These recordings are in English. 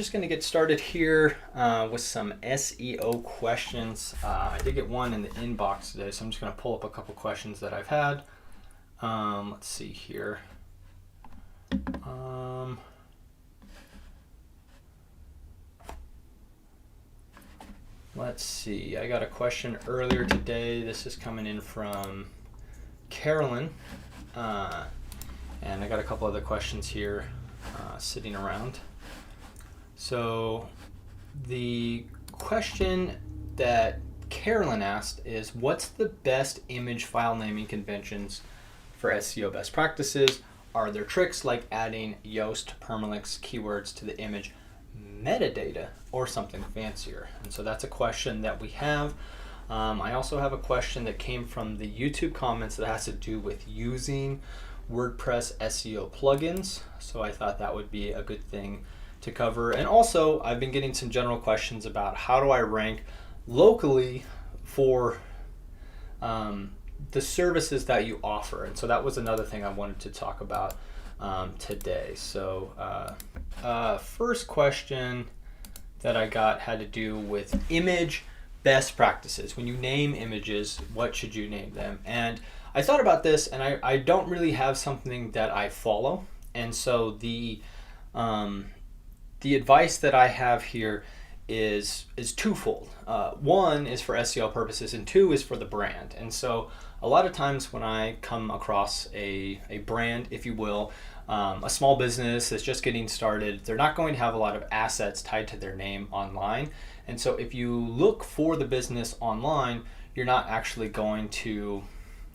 Just going to get started here with some SEO questions. I did get one in the inbox today, so I'm just going to pull up a couple questions that I've had. Let's see here. Let's see. I got a question earlier today. This is coming in from Carolyn. And I got a couple other questions here sitting around. So the question that Carolyn asked is, what's the best image file naming conventions for SEO best practices? Are there tricks like adding Yoast permalinks keywords to the image metadata or something fancier? And so that's a question that we have. I also have a question that came from the YouTube comments that has to do with using WordPress SEO plugins. So I thought that would be a good thing to cover. And also I've been getting some general questions about how do I rank locally for the services that you offer. And so that was another thing I wanted to talk about today. So first question that I got had to do with image best practices. When you name images, what should you name them? And I thought about this, and I don't really have something that I follow. And so the advice that I have here is twofold. One is for SEO purposes, and two is for the brand. And so a lot of times when I come across a brand, if you will, a small business that's just getting started, they're not going to have a lot of assets tied to their name online. And so if you look for the business online, you're not actually going to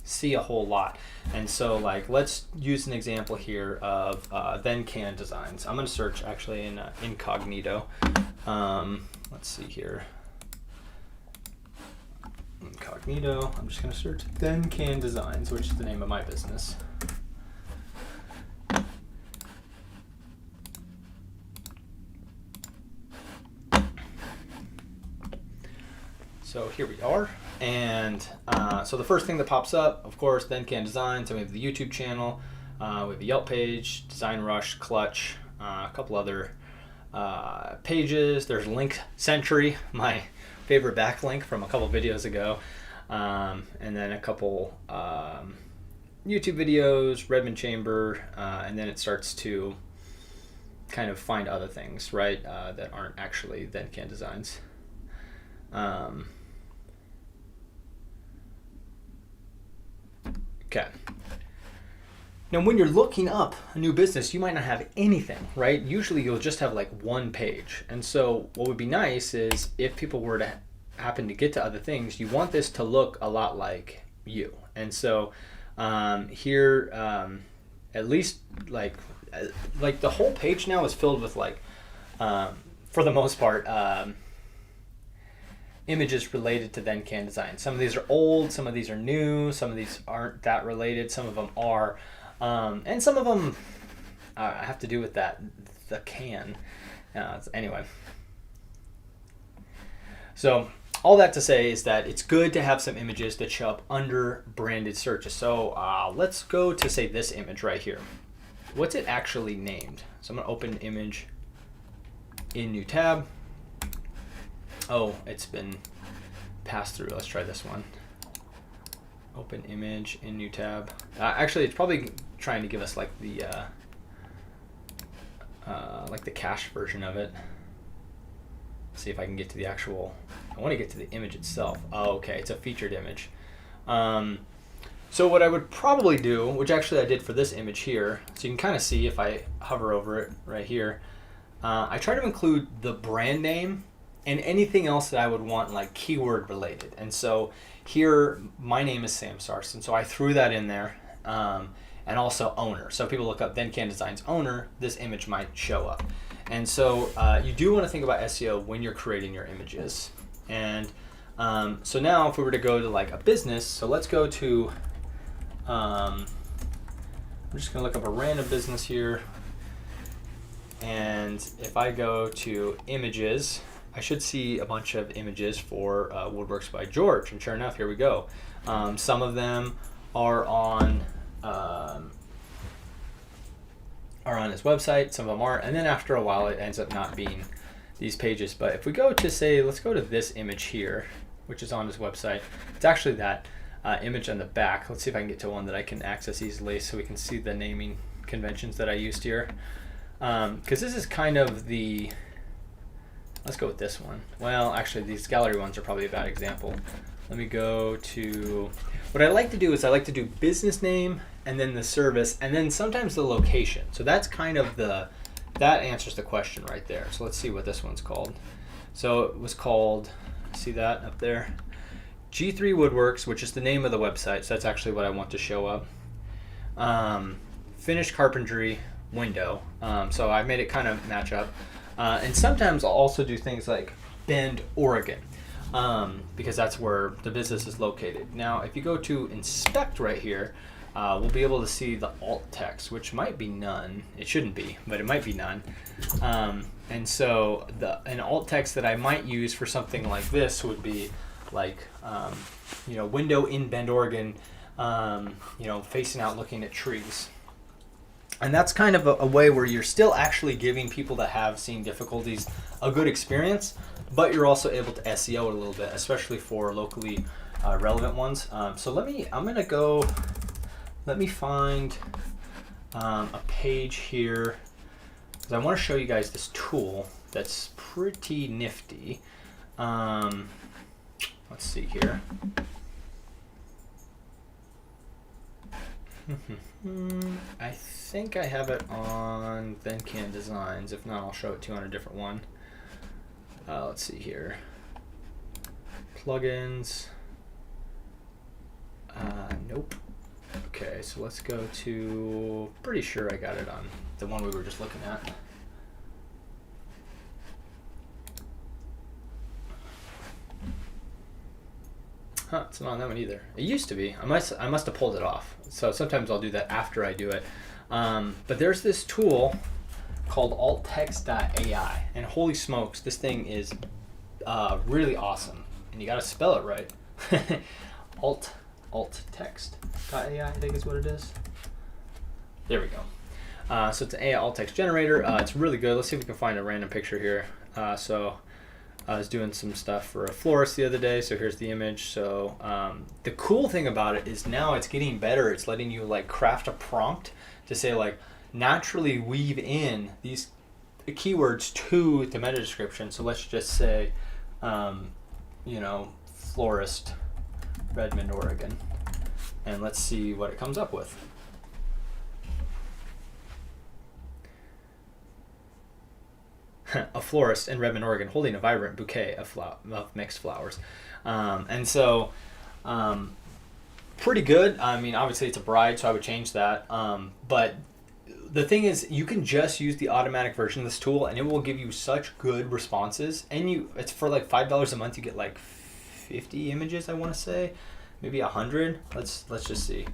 see a whole lot. And so like, let's use an example here of Then Can Designs. I'm going to search actually in incognito. Let's see here. Incognito. I'm just going to search Then Can Designs, which is the name of my business. So here we are. And so the first thing that pops up, of course, Then Can Designs. So we have the YouTube channel, we have the Yelp page, Design Rush, Clutch, a couple other pages. There's Link Century, my favorite backlink from a couple videos ago, and then a couple YouTube videos, Redmond Chamber, and then it starts to kind of find other things, right, that aren't actually Then Can Designs. Okay. Now, when you're looking up a new business, you might not have anything, right? Usually you'll just have like one page. And so what would be nice is if people were to happen to get to other things, you want this to look a lot like you. And so here, at least like the whole page now is filled with like, for the most part, images related to Then Can Design. Some of these are old, some of these are new, some of these aren't that related, some of them are. And some of them have to do with that, the can. Anyway. So all that to say is that it's good to have some images that show up under branded searches. So let's go to, say, this image right here. What's it actually named? So I'm going to open an image in new tab. Oh, it's been passed through. Let's try this one. Open image in new tab. Actually, it's probably trying to give us like the cache version of it. Let's see if I can get to the actual. I want to get to the image itself. Oh, okay, it's a featured image. So what I would probably do, which actually I did for this image here, so you can kind of see if I hover over it right here. I try to include the brand name and anything else that I would want like keyword related. And so here, my name is Sam Sarson, so I threw that in there, and also owner. So if people look up Then Can Designs owner, this image might show up. And so you do want to think about SEO when you're creating your images. And so now if we were to go to like a business, so let's go to, I'm just gonna look up a random business here. And if I go to images, I should see a bunch of images for Woodworks by George, and sure enough, here we go. Some of them are on are on his website, some of them aren't, and then after a while it ends up not being these pages. But if we go to, say, let's go to this image here, which is on his website, it's actually that image on the back. Let's see if I can get to one that I can access easily so we can see the naming conventions that I used here. Because this is kind of the, let's go with this one. Well, actually these gallery ones are probably a bad example. Let me go to, what I like to do is I like to do business name and then the service and then sometimes the location. So that's kind of the, that answers the question right there. So let's see what this one's called. So it was called, see that up there? G3 Woodworks, which is the name of the website. So that's actually what I want to show up. Finished carpentry window. So I made it kind of match up. And sometimes I'll also do things like Bend, Oregon, because that's where the business is located. Now, if you go to inspect right here, we'll be able to see the alt text, which might be none. It shouldn't be, but it might be none. And so an alt text that I might use for something like this would be like, window in Bend, Oregon, facing out looking at trees. And that's kind of a way where you're still actually giving people that have seen difficulties a good experience, but you're also able to SEO it a little bit, especially for locally relevant ones. So let me find a page here, because I want to show you guys this tool that's pretty nifty. Let's see here. I think I have it on ThenCan Designs. If not, I'll show it to you on a different one. Let's see here. Plugins. Nope. Okay, so let's go to, pretty sure I got it on the one we were just looking at. Huh, it's not on that one either. It used to be. I must have pulled it off. So sometimes I'll do that after I do it. But there's this tool called alttext.ai, and holy smokes, this thing is really awesome. And you got to spell it right. alttext.ai, I think is what it is. There we go. So it's an AI alt text generator. It's really good. Let's see if we can find a random picture here. So I was doing some stuff for a florist the other day, so here's the image. So the cool thing about it is now it's getting better. It's letting you like craft a prompt to say like naturally weave in these keywords to the meta description. So let's just say, florist, Redmond, Oregon, and let's see what it comes up with. A florist in Redmond, Oregon, holding a vibrant bouquet of mixed flowers. And so, pretty good. I mean, obviously it's a bride, so I would change that. But the thing is, you can just use the automatic version of this tool, and it will give you such good responses. And it's for like $5 a month. You get like 50 images, I want to say, maybe 100. Let's just see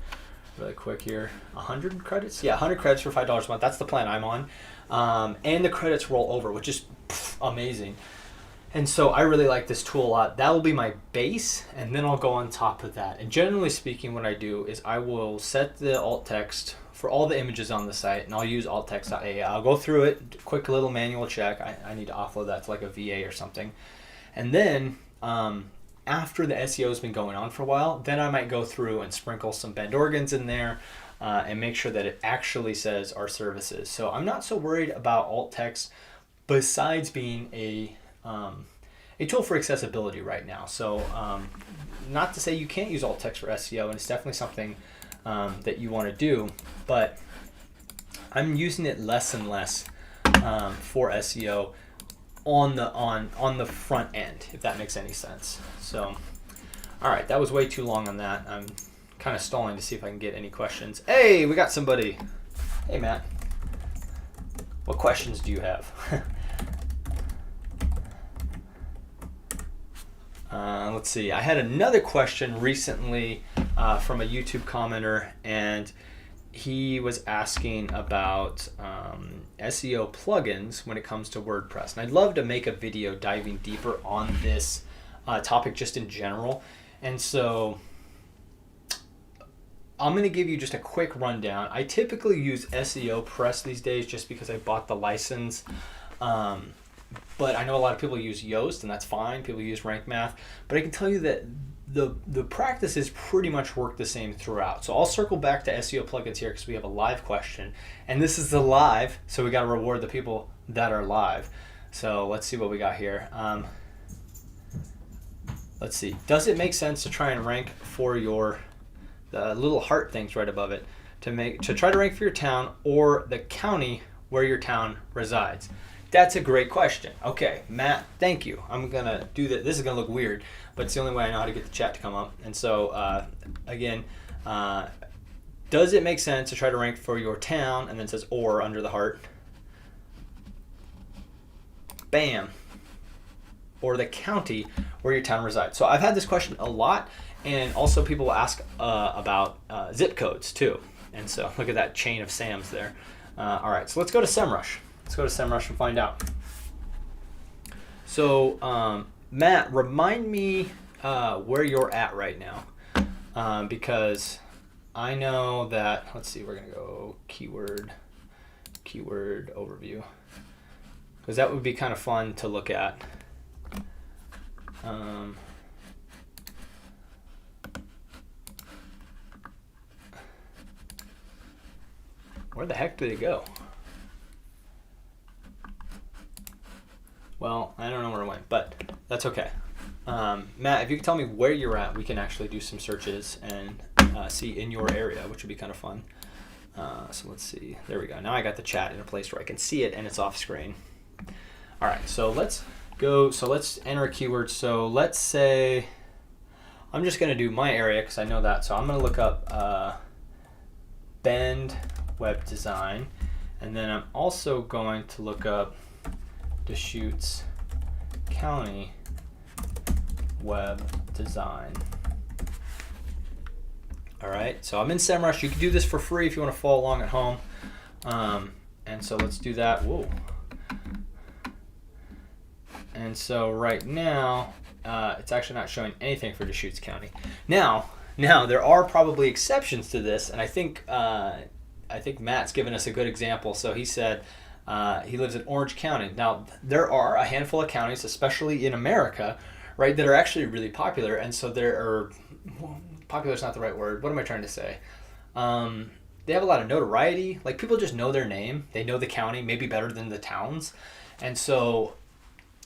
really quick here. 100 credits? Yeah, 100 credits for $5 a month. That's the plan I'm on. And the credits roll over, which is amazing. And so I really like this tool a lot. That will be my base, and then I'll go on top of that. And generally speaking, what I do is I will set the alt text for all the images on the site, and I'll use alttext.ai. I'll go through it, quick little manual check. I need to offload that to like a VA or something. And then after the SEO has been going on for a while, then I might go through and sprinkle some Bend Oregons in there, and make sure that it actually says our services. So I'm not so worried about alt text, besides being a tool for accessibility right now. So not to say you can't use alt text for SEO, and it's definitely something that you want to do, but I'm using it less and less for SEO on the front end, if that makes any sense. So, all right, that was way too long on that. I'm kind of stalling to see if I can get any questions. Hey, we got somebody. Hey, Matt. What questions do you have? Let's see. I had another question recently from a YouTube commenter, and he was asking about SEO plugins when it comes to WordPress. And I'd love to make a video diving deeper on this topic just in general. And so I'm going to give you just a quick rundown. I typically use SEO Press these days just because I bought the license. But I know a lot of people use Yoast, and that's fine. People use Rank Math. But I can tell you that the practices pretty much work the same throughout. So I'll circle back to SEO plugins here because we have a live question. And this is the live, so we got to reward the people that are live. So let's see what we got here. Let's see. Does it make sense to try and rank for the little heart things right above it to try to rank for your town or the county where your town resides? That's a great question. Okay, Matt, thank you. I'm going to do that. This is going to look weird, but it's the only way I know how to get the chat to come up. And so, again, does it make sense to try to rank for your town? And then it says or under the heart. Bam. Or the county where your town resides. So I've had this question a lot, and also people will ask about zip codes too. And so look at that chain of Sams there. All right, so let's go to SEMrush. Let's go to SEMrush and find out. So Matt, remind me where you're at right now, because I know that, let's see, we're gonna go keyword overview, because that would be kind of fun to look at. Where the heck did it go? Well, I don't know where it went, but that's okay. Matt, if you can tell me where you're at, we can actually do some searches and see in your area, which would be kind of fun. So let's see. There we go. Now I got the chat in a place where I can see it and it's off screen. All right, so let's go. So let's enter a keyword. So let's say I'm just going to do my area because I know that. So I'm going to look up Bend web design, and then I'm also going to look up Deschutes County web design. All right, so I'm in SEMrush. You can do this for free if you want to follow along at home. And so let's do that. Whoa. And so right now, it's actually not showing anything for Deschutes County. Now there are probably exceptions to this, and I think Matt's given us a good example. So he said he lives in Orange County. Now there are a handful of counties, especially in America, right, that are actually really popular, and so popular is not the right word. What am I trying to say? They have a lot of notoriety. Like, people just know their name. They know the county maybe better than the towns, and so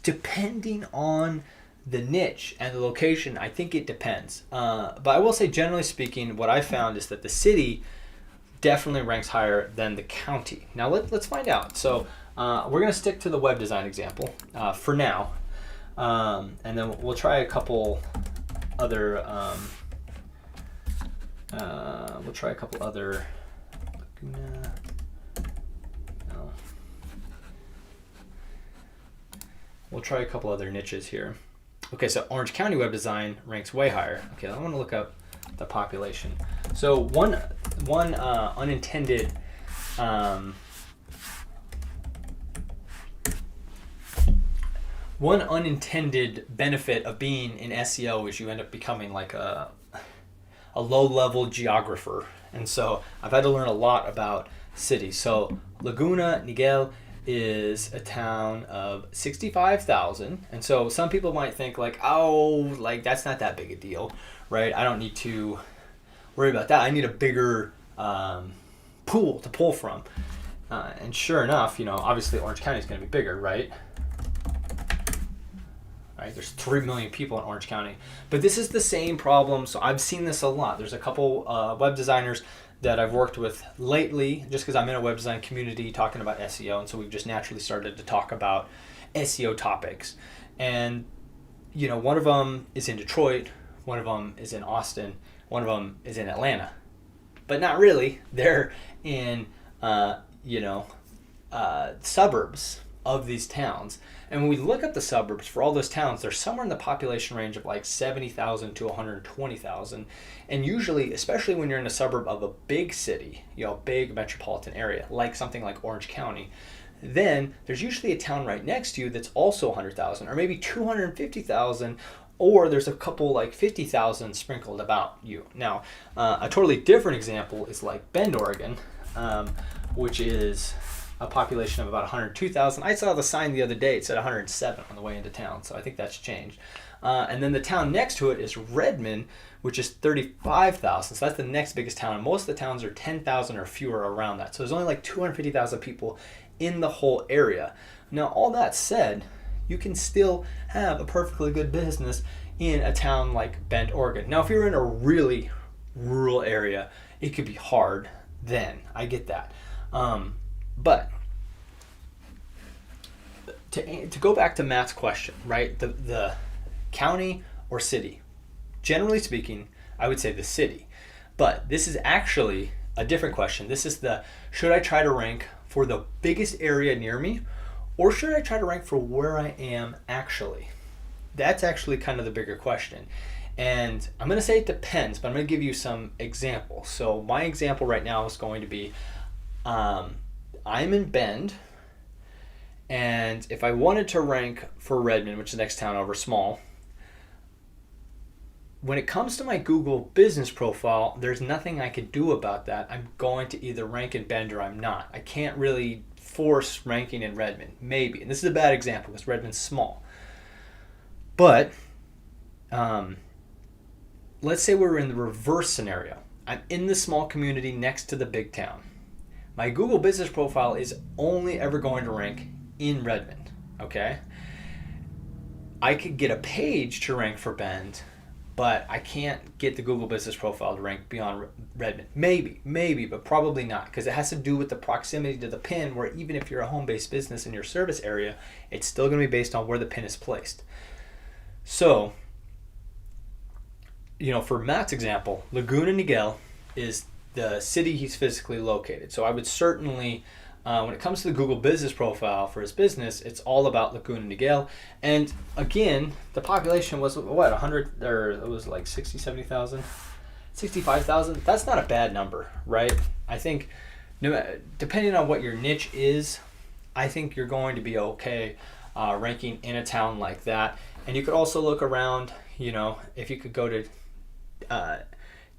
depending on the niche and the location, I think it depends. But I will say, generally speaking, what I found is that the city definitely ranks higher than the county. Now let's find out. So we're going to stick to the web design example for now, and then we'll try a couple other. Laguna. No. We'll try a couple other niches here. Okay, so Orange County web design ranks way higher. Okay, I want to look up the population. So one unintended benefit of being in SEO is you end up becoming like a low-level geographer. And so I've had to learn a lot about cities. So Laguna Niguel is a town of 65,000. And so some people might think like, oh, like that's not that big a deal, right? I don't need to worry about that. I need a bigger pool to pull from. And sure enough, obviously Orange County is going to be bigger, right? Right? There's 3 million people in Orange County. But this is the same problem. So I've seen this a lot. There's a couple web designers that I've worked with lately, just because I'm in a web design community talking about SEO. And so we've just naturally started to talk about SEO topics. And, one of them is in Detroit. One of them is in Austin. One of them is in Atlanta. But not really. They're in, suburbs of these towns. And when we look at the suburbs for all those towns, they're somewhere in the population range of like 70,000 to 120,000. And usually, especially when you're in a suburb of a big city, big metropolitan area, like something like Orange County, then there's usually a town right next to you that's also 100,000 or maybe 250,000 or there's a couple like 50,000 sprinkled about you. Now, a totally different example is like Bend, Oregon, which is a population of about 102,000. I saw the sign the other day, it said 107 on the way into town, so I think that's changed. And then the town next to it is Redmond, which is 35,000. So that's the next biggest town. And most of the towns are 10,000 or fewer around that. So there's only like 250,000 people in the whole area. Now, all that said, you can still have a perfectly good business in a town like Bend, Oregon. Now, if you're in a really rural area, it could be hard then. I get that. But to go back to Matt's question, right? The county or city? Generally speaking, I would say the city. But this is actually a different question. This is should I try to rank for the biggest area near me, or should I try to rank for where I am actually? That's actually kind of the bigger question. And I'm going to say it depends, but I'm going to give you some examples. So my example right now is going to be, I'm in Bend, and if I wanted to rank for Redmond, which is the next town over, small, when it comes to my Google business profile, there's nothing I could do about that. I'm going to either rank in Bend or I'm not. I can't really force ranking in Redmond, maybe. And this is a bad example because Redmond's small. But let's say we're in the reverse scenario. I'm in the small community next to the big town. My Google business profile is only ever going to rank in Redmond, okay? I could get a page to rank for Bend, but I can't get the Google business profile to rank beyond Redmond. Maybe, but probably not, because it has to do with the proximity to the pin, where even if you're a home-based business in your service area, it's still going to be based on where the pin is placed. So, for Matt's example, Laguna Niguel is the city he's physically located. So I would certainly, when it comes to the Google business profile for his business, it's all about Laguna Niguel. And again, the population was 100, or it was like 60, 70,000, 65,000. That's not a bad number, right? I think depending on what your niche is, I think you're going to be okay ranking in a town like that. And you could also look around, if you could go to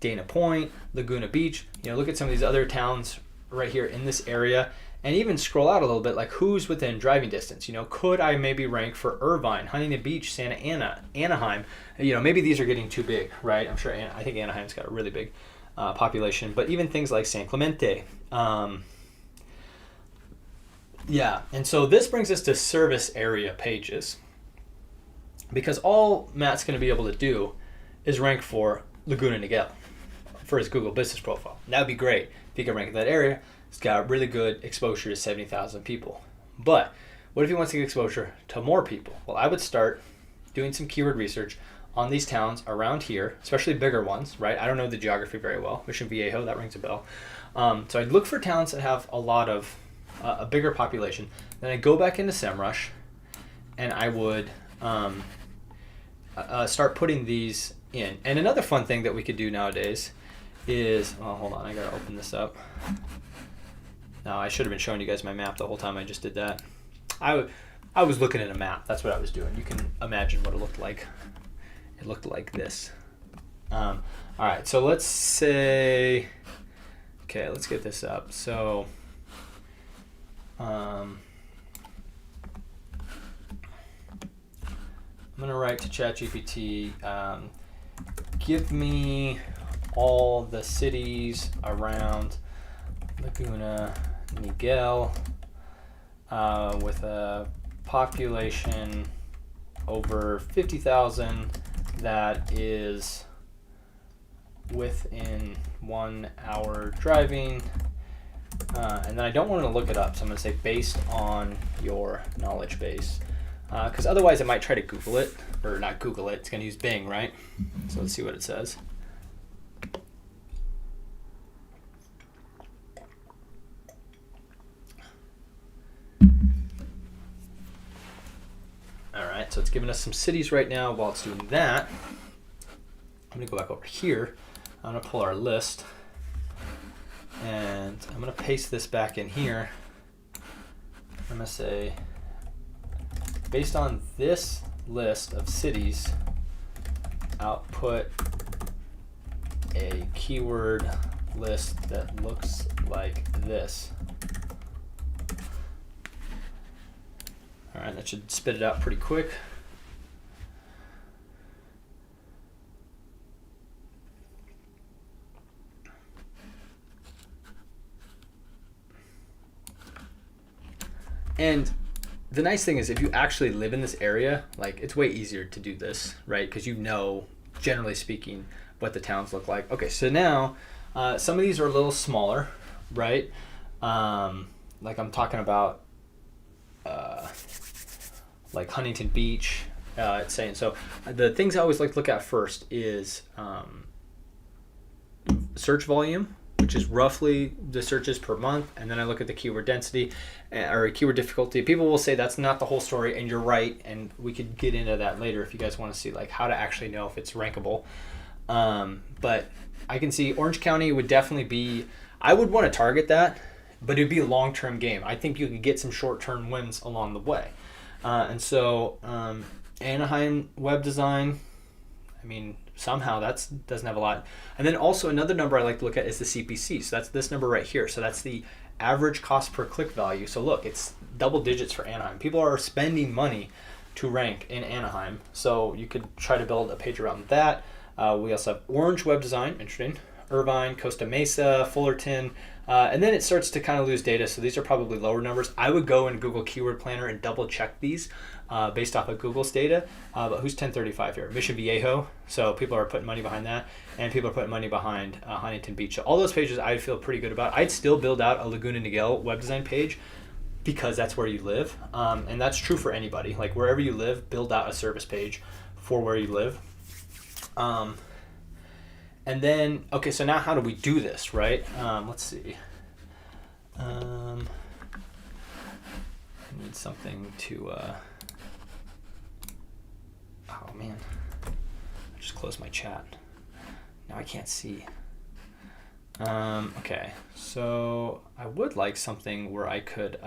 Dana Point, Laguna Beach, look at some of these other towns right here in this area, and even scroll out a little bit, like who's within driving distance. Could I maybe rank for Irvine, Huntington Beach, Santa Ana, Anaheim? Maybe these are getting too big, right? I'm sure, I think Anaheim's got a really big population, but even things like San Clemente. And so this brings us to service area pages, because all Matt's going to be able to do is rank for Laguna Niguel for his Google business profile. That would be great if he can rank in that area. It's got really good exposure to 70,000 people. But what if he wants to get exposure to more people? Well, I would start doing some keyword research on these towns around here, especially bigger ones, right? I don't know the geography very well. Mission Viejo, that rings a bell. So I'd look for towns that have a lot of, a bigger population. Then I'd go back into SEMrush, and I would start putting these in. And another fun thing that we could do nowadays is, hold on, I gotta open this up. Now, I should have been showing you guys my map the whole time I just did that. I was looking at a map. That's what I was doing. You can imagine what it looked like. It looked like this. All right, so let's say, okay, let's get this up. So, I'm gonna write to ChatGPT, give me all the cities around Laguna Niguel with a population over 50,000 that is within 1 hour driving. And then I don't want to look it up, so I'm going to say based on your knowledge base. Because otherwise I might try to Google it, or not Google it, it's going to use Bing, right? So let's see what it says. Alright, so it's giving us some cities right now. While it's doing that, I'm going to go back over here. I'm going to pull our list, and I'm going to paste this back in here. I'm going to say, based on this list of cities output a keyword list that looks like this. All right, that should spit it out pretty quick. And the nice thing is if you actually live in this area, like it's way easier to do this, right? Because you know, generally speaking, what the towns look like. Okay, so now some of these are a little smaller, right? Like I'm talking about like Huntington Beach, it's saying. So the things I always like to look at first is search volume, which is roughly the searches per month, and then I look at the keyword density or keyword difficulty. People will say that's not the whole story, and you're right, and we could get into that later if you guys want to see like how to actually know if it's rankable. But I can see Orange County would definitely be, I would want to target that, but it'd be a long-term game. I think you could get some short-term wins along the way. And so Anaheim web design, I mean, somehow that doesn't have a lot. And then also another number I like to look at is the CPC. So that's this number right here. So that's the average cost per click value. So look, it's double digits for Anaheim. People are spending money to rank in Anaheim. So you could try to build a page around that. We also have Orange web design, interesting. Irvine, Costa Mesa, Fullerton, and then it starts to kind of lose data. So these are probably lower numbers. I would go in Google Keyword Planner and double check these based off of Google's data. But who's 1035 here? Mission Viejo. So people are putting money behind that, and people are putting money behind Huntington Beach. So all those pages I feel pretty good about. I'd still build out a Laguna Niguel web design page because that's where you live, and that's true for anybody. Like wherever you live, build out a service page for where you live. And then, okay, so now how do we do this, right? Let's see. I need something to, oh man, I just closed my chat. Now I can't see. Okay, so I would like something where I could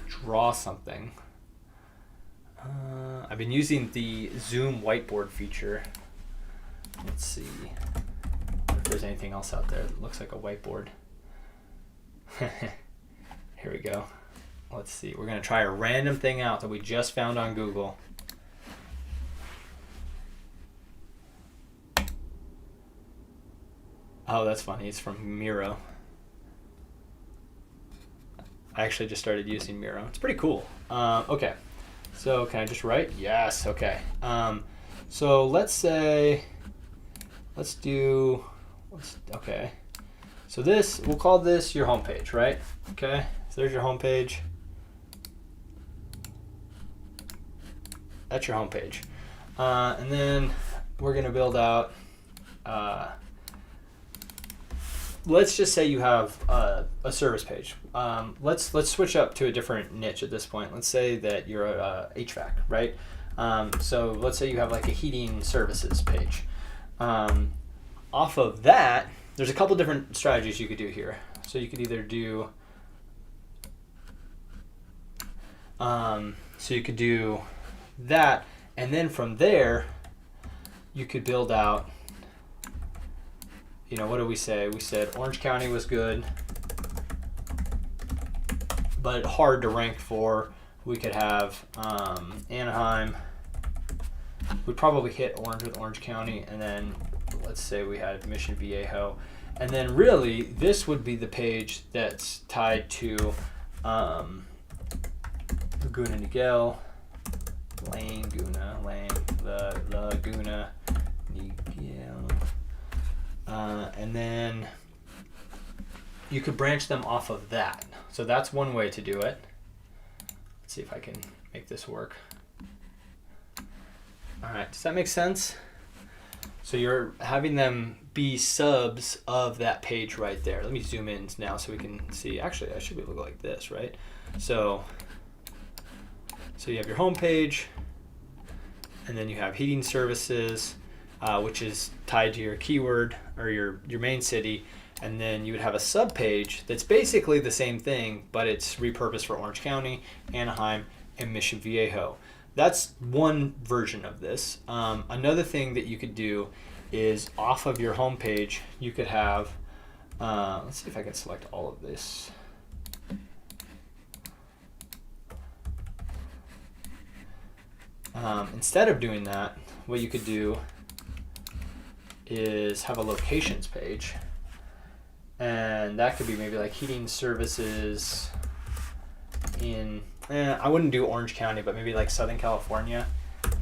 draw something. I've been using the Zoom whiteboard feature. Let's see if there's anything else out there that looks like a whiteboard. Here we go. Let's see. We're going to try a random thing out that we just found on Google. Oh, that's funny. It's from Miro. I actually just started using Miro. It's pretty cool. Okay. So can I just write? Yes. Okay. So let's say... okay. So this, we'll call this your home page, right? Okay, so there's your home page. That's your home page. And then we're gonna build out, let's just say you have a service page. Let's switch up to a different niche at this point. Let's say that you're a HVAC, right? So let's say you have like a heating services page. Off of that, there's a couple different strategies you could do here. So you could either do, that, and then from there, you could build out, you know, what did we say? We said Orange County was good, but hard to rank for. We could have Anaheim. We'd probably hit Orange with Orange County, and then let's say we had Mission Viejo. And then really, this would be the page that's tied to Laguna Niguel, Laguna Niguel. And then you could branch them off of that. So that's one way to do it. Let's see if I can make this work. All right, does that make sense? So you're having them be subs of that page right there. Let me zoom in now so we can see. Actually, I should be able to go like this, right? So you have your home page, and then you have heating services, which is tied to your keyword or your main city, and then you would have a sub page that's basically the same thing, but it's repurposed for Orange County, Anaheim, and Mission Viejo. that's one version of this. Another thing that you could do is off of your home page, you could have, let's see if I can select all of this. Instead of doing that, what you could do is have a locations page. And that could be maybe like heating services in, I wouldn't do Orange County, but maybe like Southern California,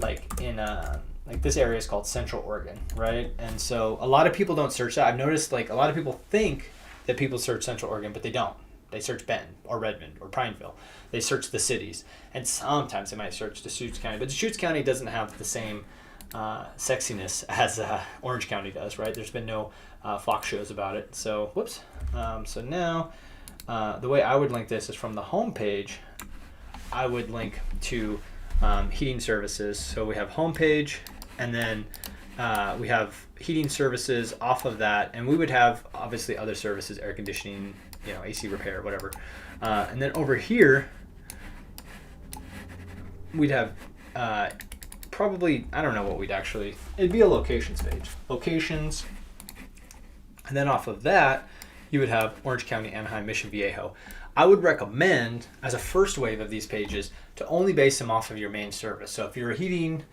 like in like this area is called Central Oregon, right? And so a lot of people don't search that. I've noticed like a lot of people think that people search Central Oregon, but they don't. They search Bend or Redmond or Prineville. They search the cities, and sometimes they might search Deschutes County, but Deschutes County doesn't have the same sexiness as Orange County does, right? There's been no Fox shows about it. So whoops. So now the way I would link this is from the home page. I would link to heating services. So we have home page, and then we have heating services off of that, and we would have obviously other services, air conditioning, AC repair, whatever. And then over here, we'd have probably, I don't know what we'd actually, it'd be a locations page. Locations. And then off of that, you would have Orange County, Anaheim, Mission Viejo. I would recommend, as a first wave of these pages, to only base them off of your main service. So if you're heating,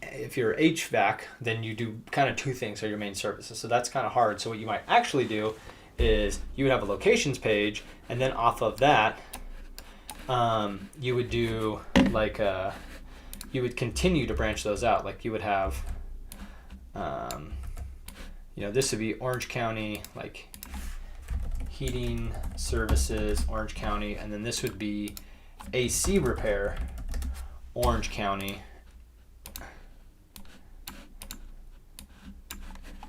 if you're HVAC, then you do kind of two things are your main services. So that's kind of hard. So what you might actually do is you would have a locations page, and then off of that, you would do like you would continue to branch those out. Like you would have, this would be Orange County, like heating services, Orange County, and then this would be AC repair, Orange County.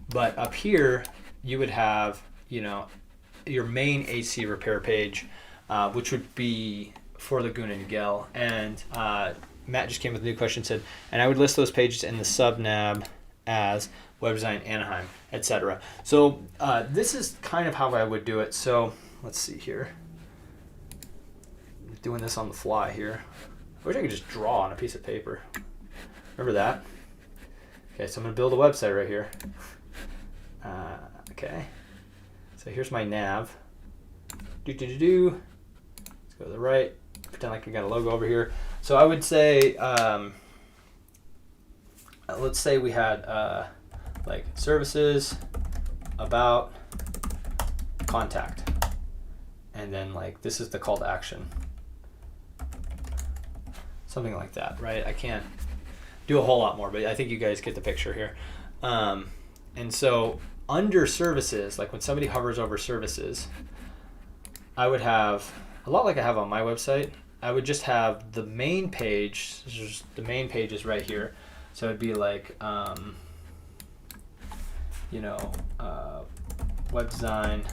But up here, you would have, your main AC repair page, which would be for Laguna Niguel. And Matt just came with a new question, said, and I would list those pages in the sub-nab as web design, Anaheim, etc. So this is kind of how I would do it. So let's see here. I'm doing this on the fly here. I wish I could just draw on a piece of paper. Remember that? Okay, so I'm going to build a website right here. Okay. So here's my nav. Let's go to the right. Pretend like I got a logo over here. So I would say, let's say we had like services, about, contact, and then like this is the call to action. Something like that, right? I can't do a whole lot more, but I think you guys get the picture here. And so under services, like when somebody hovers over services, I would have, a lot like I have on my website, I would just have the main page, the main page is right here. So it'd be like, web design,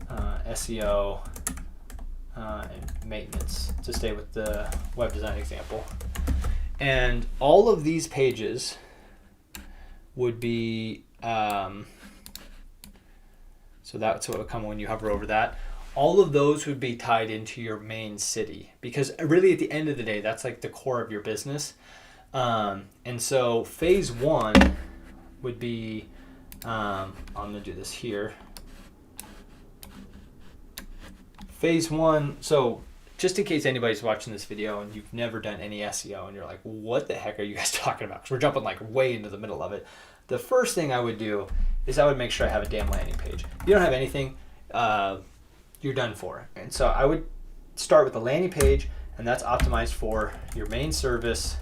SEO, and maintenance, to stay with the web design example. And all of these pages would be, so that's what would come when you hover over that. All of those would be tied into your main city, because really at the end of the day, that's like the core of your business. And so phase one would be, I'm gonna do this here. Phase one, so just in case anybody's watching this video and you've never done any SEO and you're like, what the heck are you guys talking about? Because we're jumping like way into the middle of it. The first thing I would do is I would make sure I have a damn landing page. If you don't have anything, you're done for. And so I would start with a landing page, and that's optimized for your main service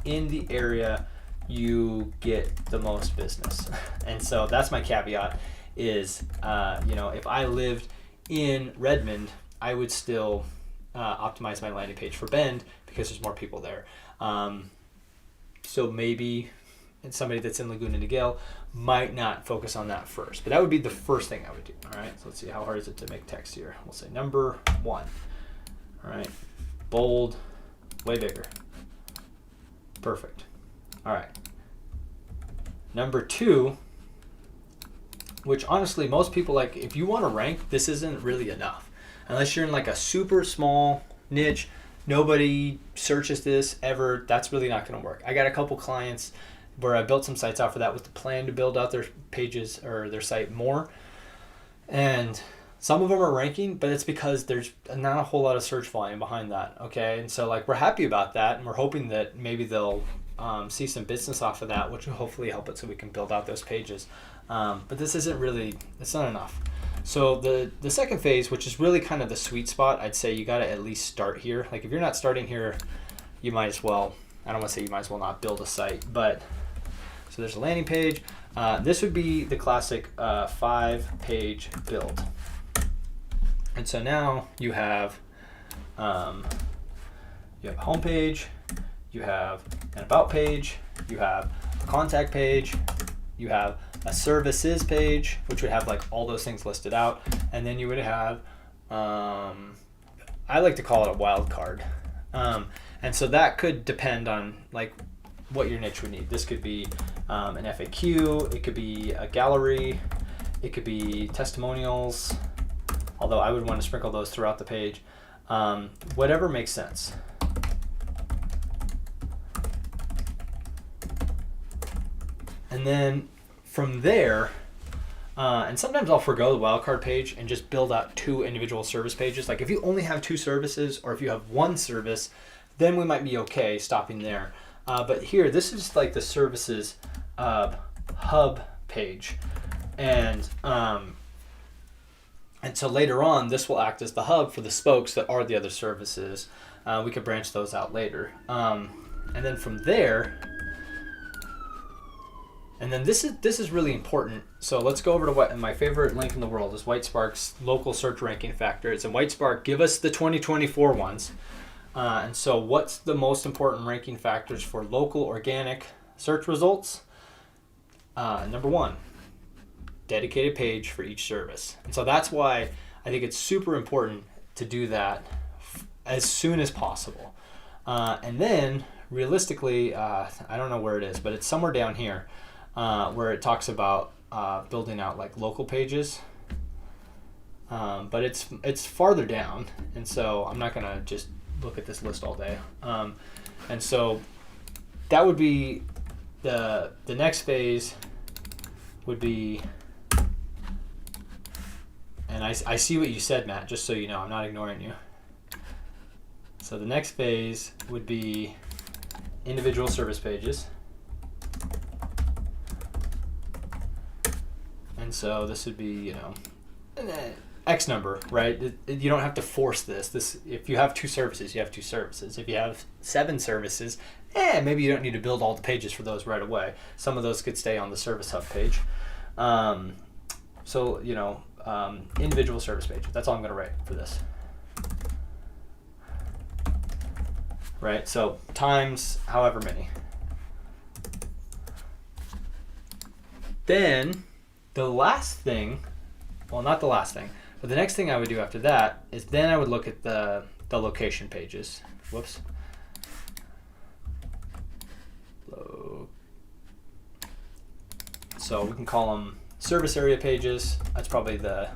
in the area you get the most business. And so that's my caveat is, if I lived in Redmond, I would still optimize my landing page for Bend because there's more people there. So maybe somebody that's in Laguna Niguel might not focus on that first, but that would be the first thing I would do. All right, so let's see, how hard is it to make text here? We'll say number 1. All right, bold, way bigger. Perfect. All right, number 2, which honestly most people, like, if you want to rank, this isn't really enough unless you're in like a super small niche. nobody searches this ever, that's really not going to work. I got a couple clients where I built some sites out for that with the plan to build out their pages or their site more. And some of them are ranking, but it's because there's not a whole lot of search volume behind that. Okay. And so like we're happy about that, and we're hoping that maybe they'll see some business off of that, which will hopefully help it so we can build out those pages. But this isn't really, it's not enough. So the second phase, which is really kind of the sweet spot, I'd say you got to at least start here. Like if you're not starting here, you might as well, I don't want to say you might as well not build a site, but so there's a landing page. This would be the classic 5-page build. And so now you have a home page, you have an about page, you have a contact page, you have a services page, which would have like all those things listed out, and then you would have, I like to call it a wild card. And so that could depend on like what your niche would need. This could be an FAQ, it could be a gallery, it could be testimonials, although I would want to sprinkle those throughout the page. Whatever makes sense. And then from there, and sometimes I'll forgo the wildcard page and just build out 2 individual service pages. Like if you only have 2 services, or if you have 1 service, then we might be okay stopping there. But here, this is like the services hub page. And so later on, this will act as the hub for the spokes that are the other services. We could branch those out later. And then from there, and then this is really important. So let's go over to what my favorite link in the world is Whitespark's local search ranking factors. And Whitespark, give us the 2024 ones. And so what's the most important ranking factors for local organic search results? Number 1, dedicated page for each service. And so that's why I think it's super important to do that as soon as possible. And then realistically, I don't know where it is, but it's somewhere down here. Where it talks about building out like local pages, but it's farther down, and so I'm not gonna just look at this list all day. And so that would be the next phase would be, and I see what you said, Matt, just so you know, I'm not ignoring you. So the next phase would be individual service pages. And so this would be, X number, right? You don't have to force this. If you have 2 services, you have 2 services. If you have 7 services, maybe you don't need to build all the pages for those right away. Some of those could stay on the service hub page. Individual service pages. That's all I'm going to write for this. Right? So times however many. Then the last thing, well, not the last thing, but the next thing I would do after that is then I would look at the location pages. Whoops. So we can call them service area pages. That's probably the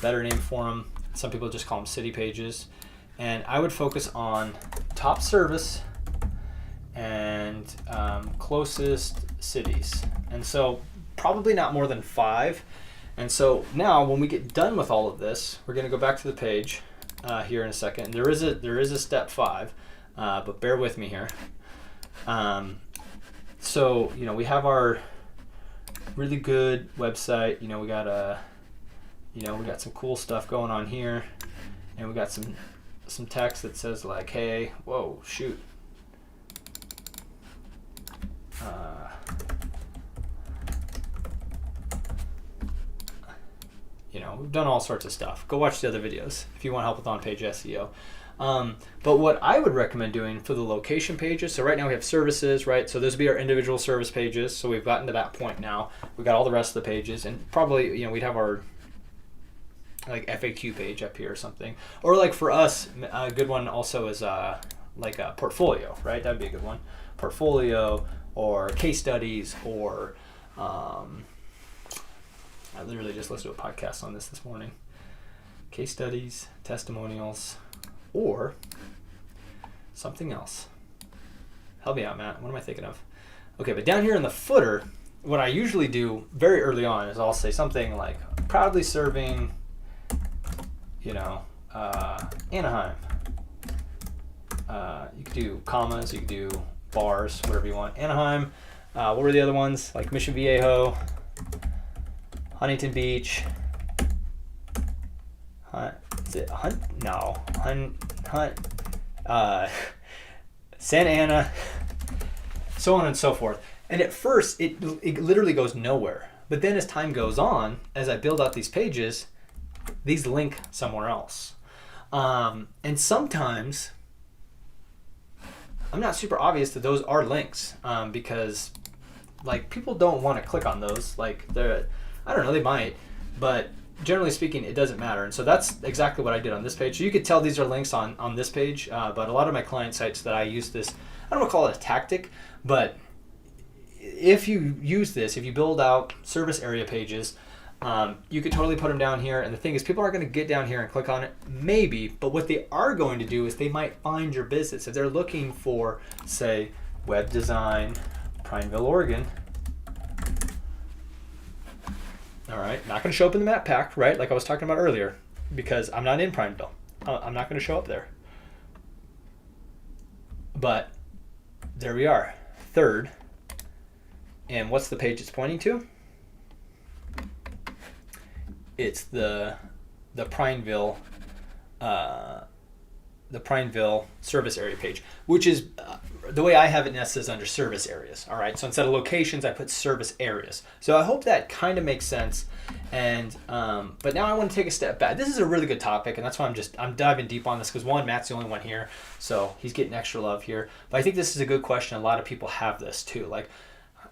better name for them. Some people just call them city pages. And I would focus on top service and closest cities. And so probably not more than 5. And so now when we get done with all of this, we're going to go back to the page here in a second. There is a step 5, but bear with me here. So we have our really good website. We got we got some cool stuff going on here, and we got some text that says like, hey, whoa, shoot. We've done all sorts of stuff. Go watch the other videos if you want help with on-page SEO. But what I would recommend doing for the location pages, so right now we have services, right? So those would be our individual service pages. So we've gotten to that point now. We've got all the rest of the pages, and probably, we'd have our like FAQ page up here or something. Or like for us, a good one also is like a portfolio, right? That'd be a good one. Portfolio or case studies or I literally just listened to a podcast on this morning. Case studies, testimonials, or something else. Help me out, Matt. What am I thinking of? Okay, but down here in the footer, what I usually do very early on is I'll say something like proudly serving, Anaheim. You could do commas, you could do bars, whatever you want. Anaheim. What were the other ones? Like Mission Viejo, Huntington Beach. Is it Hunt? No. Hunt. Santa Ana. So on and so forth. And at first, it literally goes nowhere. But then as time goes on, as I build out these pages, these link somewhere else. And sometimes, I'm not super obvious that those are links because like people don't want to click on those. Like I don't know, they might, but generally speaking, it doesn't matter. And so that's exactly what I did on this page. So you could tell these are links on this page, but a lot of my client sites that I use this, I don't want to call it a tactic, but if you use this, if you build out service area pages, you could totally put them down here. And the thing is, people aren't going to get down here and click on it, maybe, but what they are going to do is they might find your business. If they're looking for, say, web design, Prineville, Oregon. All right, not going to show up in the map pack, right? Like I was talking about earlier, because I'm not in Prineville. I'm not going to show up there. But there we are, third. And what's the page it's pointing to? It's the Prineville service area page, which is the way I have it nested is under service areas. All right, so instead of locations, I put service areas. So I hope that kind of makes sense. And but now I want to take a step back. This is a really good topic, and that's why I'm diving deep on this because one, Matt's the only one here, so he's getting extra love here. But I think this is a good question. A lot of people have this too, like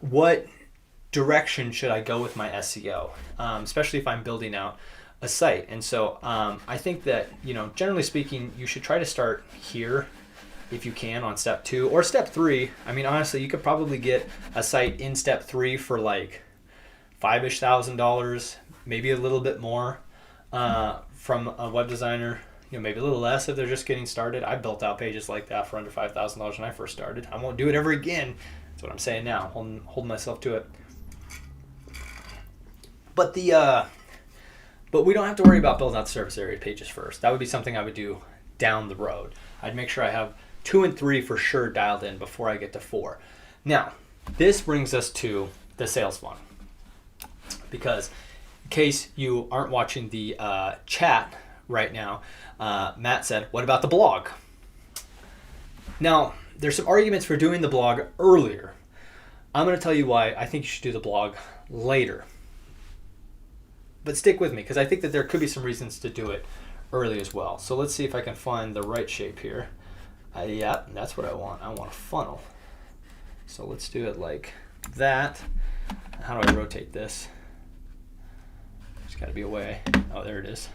what direction should I go with my SEO, especially if I'm building out a site. And so I think that, generally speaking, you should try to start here if you can on step 2 or step 3. I mean, honestly, you could probably get a site in step 3 for like $5,000, maybe a little bit more from a web designer, maybe a little less if they're just getting started. I built out pages like that for under $5,000 when I first started. I won't do it ever again. That's what I'm saying now, holding myself to it. But but we don't have to worry about building out the service area pages first. That would be something I would do down the road. I'd make sure I have 2 and 3 for sure dialed in before I get to 4. Now, this brings us to the sales funnel. Because in case you aren't watching the chat right now, Matt said, what about the blog? Now, there's some arguments for doing the blog earlier. I'm going to tell you why I think you should do the blog later. But stick with me because I think that there could be some reasons to do it early as well. So let's see if I can find the right shape here. Yeah, that's what I want. I want a funnel. So let's do it like that. How do I rotate this? There's got to be a way. Oh, there it is.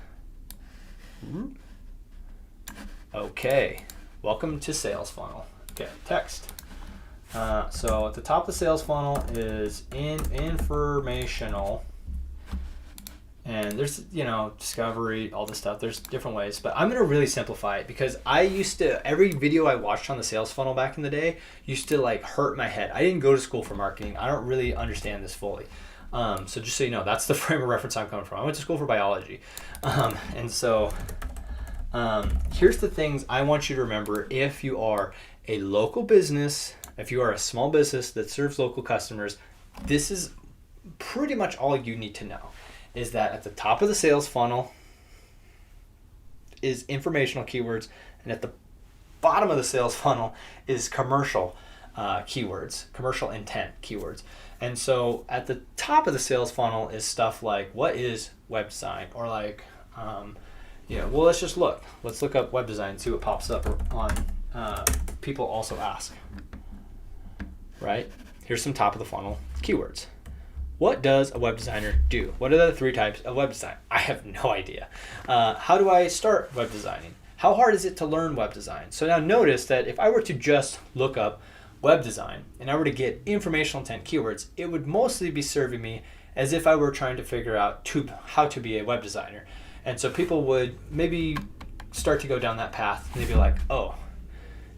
Okay. Welcome to sales funnel. Okay, text. So at the top of the sales funnel is informational. And there's, discovery, all this stuff. There's different ways, but I'm going to really simplify it because every video I watched on the sales funnel back in the day used to like hurt my head. I didn't go to school for marketing. I don't really understand this fully. So just so you know, that's the frame of reference I'm coming from. I went to school for biology. And so here's the things I want you to remember if you are a local business, if you are a small business that serves local customers, this is pretty much all you need to know. Is that at the top of the sales funnel is informational keywords, and at the bottom of the sales funnel is commercial keywords, commercial intent keywords. And so at the top of the sales funnel is stuff like, what is web design? Or like, let's just look. Let's look up web design and see what pops up on people also ask. Right? Here's some top of the funnel keywords. What does a web designer do? What are the 3 types of web design? I have no idea. How do I start web designing? How hard is it to learn web design? So now notice that if I were to just look up web design and I were to get informational intent keywords, it would mostly be serving me as if I were trying to figure out how to be a web designer. And so people would maybe start to go down that path, and they'd be like, oh,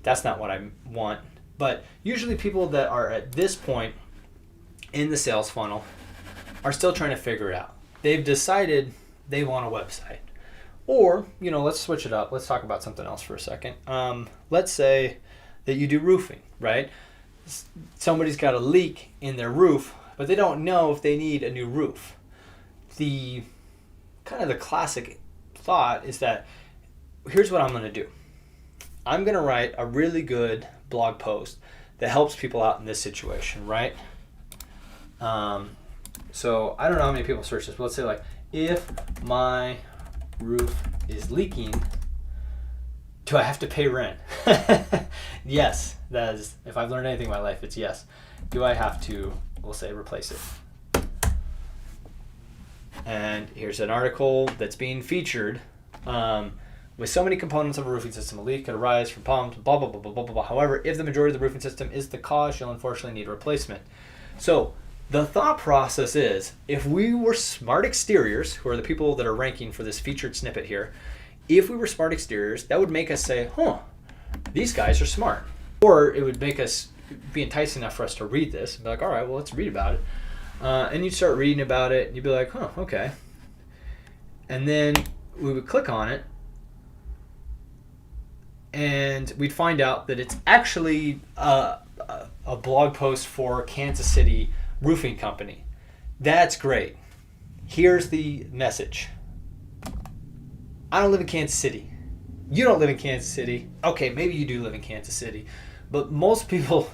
that's not what I want. But usually people that are at this point in the sales funnel are still trying to figure it out. They've decided they want a website. Or, let's switch it up. Let's talk about something else for a second. Let's say that you do roofing, right? Somebody's got a leak in their roof, but they don't know if they need a new roof. The classic thought is that here's what I'm going to do. I'm going to write a really good blog post that helps people out in this situation, right? So I don't know how many people search this, but let's say like, if my roof is leaking, do I have to pay rent? Yes, that is, if I've learned anything in my life, it's yes. Do I have to, we'll say, replace it? And here's an article that's being featured. With so many components of a roofing system, a leak could arise from problems, blah, blah, blah, blah, blah, blah. However, if the majority of the roofing system is the cause, you'll unfortunately need a replacement. So the thought process is, if we were smart exteriors, who are the people that are ranking for this featured snippet here, if we were smart exteriors, that would make us say, these guys are smart. Or it would make us be enticing enough for us to read this and be like, all right, well, let's read about it. And you'd start reading about it, and you'd be like, okay. And then we would click on it, and we'd find out that it's actually a blog post for Kansas City Roofing Company. That's great. Here's the message. I don't live in Kansas City. You don't live in Kansas City. Okay, maybe you do live in Kansas City, but most people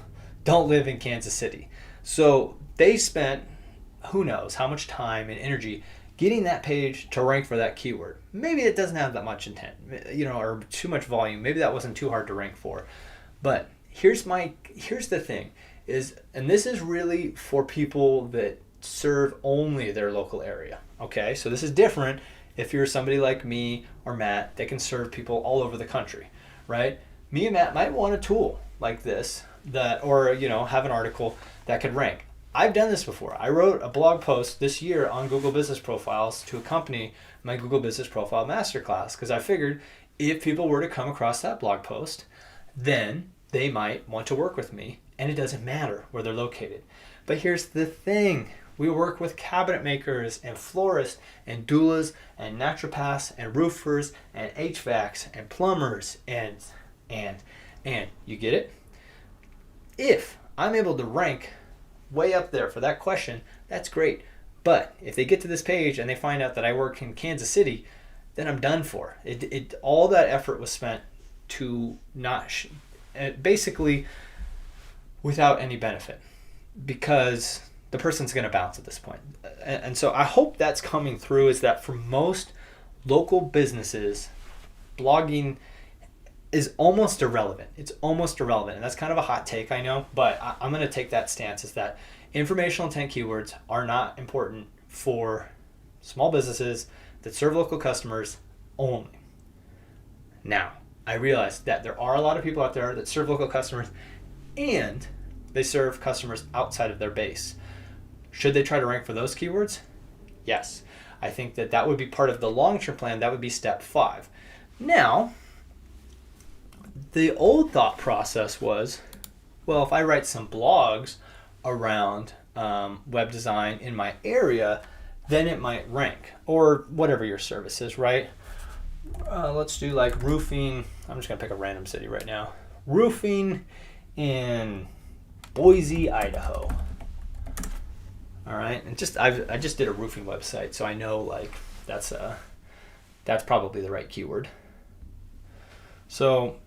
don't live in Kansas City. So they spent who knows how much time and energy getting that page to rank for that keyword. Maybe it doesn't have that much intent, or too much volume. Maybe that wasn't too hard to rank for. But here's the thing is, and this is really for people that serve only their local area. Okay, so this is different if you're somebody like me or Matt that can serve people all over the country, right? Me and Matt might want a tool like this or have an article that could rank. I've done this before. I wrote a blog post this year on Google Business Profiles to accompany my Google Business Profile Masterclass, because I figured if people were to come across that blog post, then they might want to work with me, and it doesn't matter where they're located. But here's the thing. We work with cabinet makers and florists and doulas and naturopaths and roofers and HVACs and plumbers and you get it? If I'm able to rank way up there for that question, that's great. But if they get to this page and they find out that I work in Kansas City, then I'm done for. All that effort was spent to basically without any benefit, because the person's going to bounce at this point. And so I hope that's coming through, is that for most local businesses, blogging is almost irrelevant. It's almost irrelevant. And that's kind of a hot take, I know, but I'm going to take that stance, is that informational intent keywords are not important for small businesses that serve local customers only. Now, I realize that there are a lot of people out there that serve local customers and they serve customers outside of their base. Should they try to rank for those keywords? Yes. I think that would be part of the long-term plan. That would be step 5. Now, the old thought process was, well, if I write some blogs around web design in my area, then it might rank, or whatever your service is, right? Let's do like roofing. I'm just going to pick a random city right now. Roofing in Boise, Idaho. All right, and I just did a roofing website, so I know like that's probably the right keyword. So,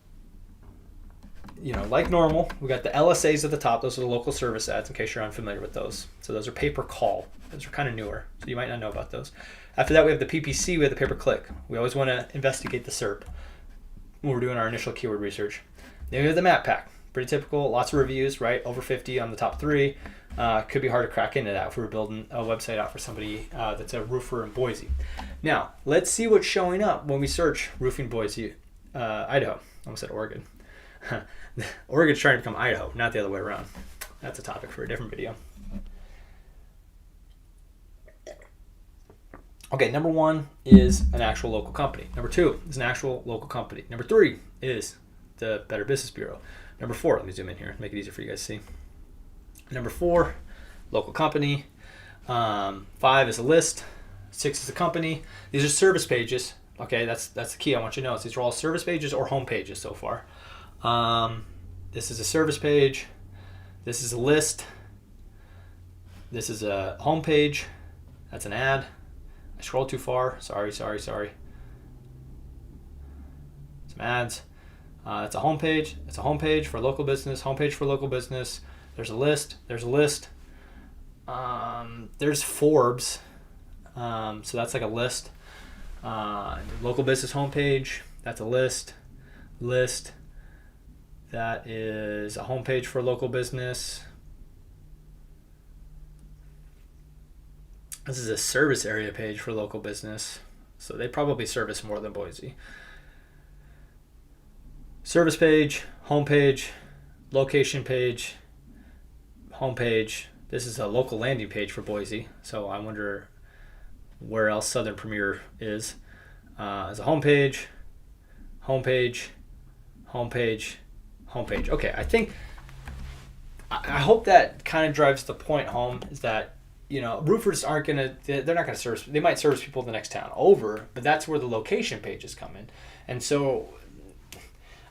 like normal, we got the LSAs at the top. Those are the local service ads, in case you're unfamiliar with those. So those are pay-per-call. Those are kind of newer, so you might not know about those. After that, we have the PPC, we have the pay-per-click. We always want to investigate the SERP when we're doing our initial keyword research. Then we have the map pack. Pretty typical, lots of reviews, right? Over 50 on the top 3. Could be hard to crack into that if we were building a website out for somebody that's a roofer in Boise. Now, let's see what's showing up when we search roofing Boise, Idaho. I almost said Oregon. Oregon's trying to become Idaho, not the other way around. That's a topic for a different video. Okay, number 1 is an actual local company. Number 2 is an actual local company. Number 3 is the Better Business Bureau. Number 4, let me zoom in here, make it easier for you guys to see. Number 4, local company. 5 is a list. 6 is a company. These are service pages. Okay, that's the key I want you to know. These are all service pages or home pages so far. This is a service page. This is a list. This is a home page. That's an ad. I scrolled too far. Sorry. Some ads. It's a home page. It's a home page for local business. Home page for local business. There's a list. There's Forbes. So that's like a list. Local business homepage. That's a list. That is a homepage for local business. This is a service area page for local business. So they probably service more than Boise. Service page, homepage, location page, homepage. This is a local landing page for Boise. So I wonder where else Southern Premier is. As a homepage. Okay, I hope that kind of drives the point home, is that, roofers they're not going to service, they might service people in the next town over, but that's where the location pages come in. And so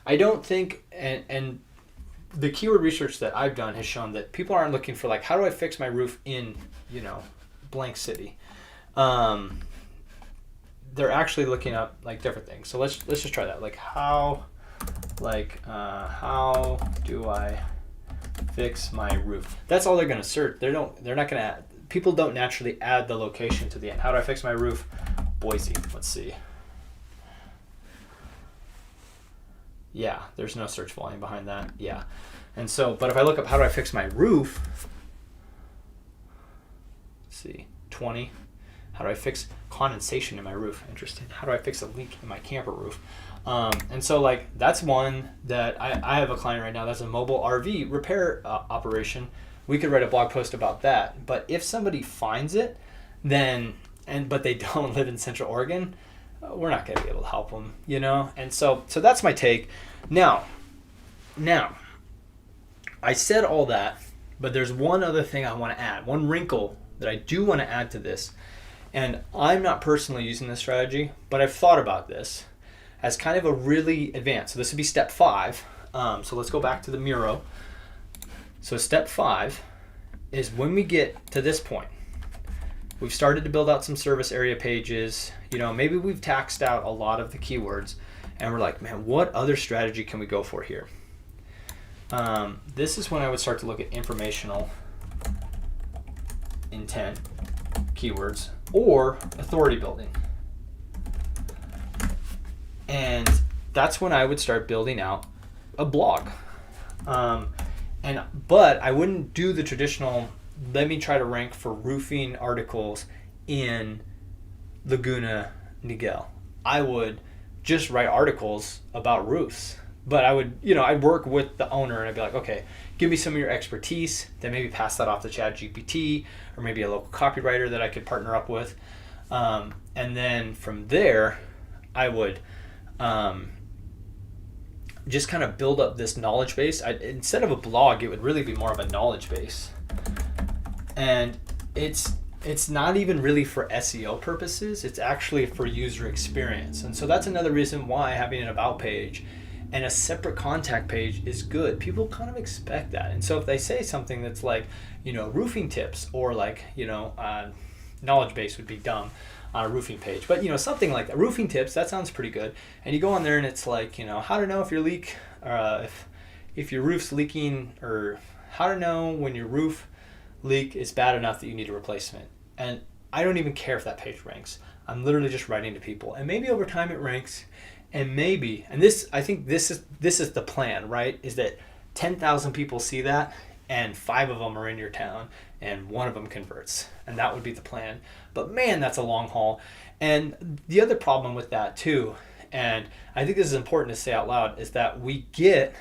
I don't think, and the keyword research that I've done has shown that people aren't looking for, like, how do I fix my roof in, blank city. They're actually looking up, like, different things. So let's just try that. Like, how do I fix my roof? That's all they're going to search. They're not going to add, people don't naturally add the location to the end. How do I fix my roof? Boise. Let's see. Yeah, there's no search volume behind that. Yeah. And so, but if I look up how do I fix my roof, let's see, 20. How do I fix condensation in my roof? Interesting. How do I fix a leak in my camper roof? And so, like, that's one that I have a client right now that's a mobile RV repair operation. We could write a blog post about that. But if somebody finds it, but they don't live in Central Oregon, we're not going to be able to help them, And so that's my take. Now, I said all that, but there's one other thing I want to add, one wrinkle that I do want to add to this. And I'm not personally using this strategy, but I've thought about this as kind of a really advanced. So this would be step 5. So let's go back to the Miro. So step 5 is when we get to this point, we've started to build out some service area pages. Maybe we've taxed out a lot of the keywords, and we're like, man, what other strategy can we go for here? This is when I would start to look at informational intent keywords or authority building. And that's when I would start building out a blog. But I wouldn't do the traditional, let me try to rank for roofing articles in Laguna Niguel. I would just write articles about roofs. But I would, I'd work with the owner and I'd be like, okay, give me some of your expertise, then maybe pass that off to ChatGPT or maybe a local copywriter that I could partner up with. And then from there, I would just kind of build up this knowledge base. Instead of a blog, it would really be more of a knowledge base. And it's not even really for SEO purposes. It's actually for user experience. And so that's another reason why having an about page and a separate contact page is good. People kind of expect that. And so if they say something that's like, roofing tips or like, knowledge base would be dumb on a roofing page. But, something like that. Roofing tips, that sounds pretty good. And you go on there and it's like, how to know if your leak, if your roof's leaking, or how to know when your roof leak is bad enough that you need a replacement. And I don't even care if that page ranks. I'm literally just writing to people. And maybe over time it ranks. And maybe, and I think this is the plan, right? Is that 10,000 people see that and 5 of them are in your town and 1 of them converts. And that would be the plan. But man, that's a long haul. And the other problem with that too, and I think this is important to say out loud, is that we get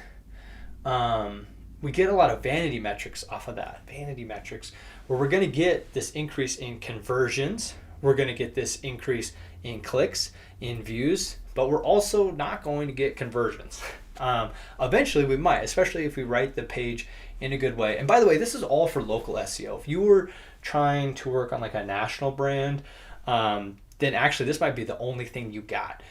a lot of vanity metrics off of that. Vanity metrics, where we're going to get this increase in conversions. we're going to get this increase in clicks, in views, but we're also not going to get conversions. Eventually we might, especially if we write the page in a good way. And by the way, this is all for local SEO. If you were trying to work on like a national brand, then actually this might be the only thing you got.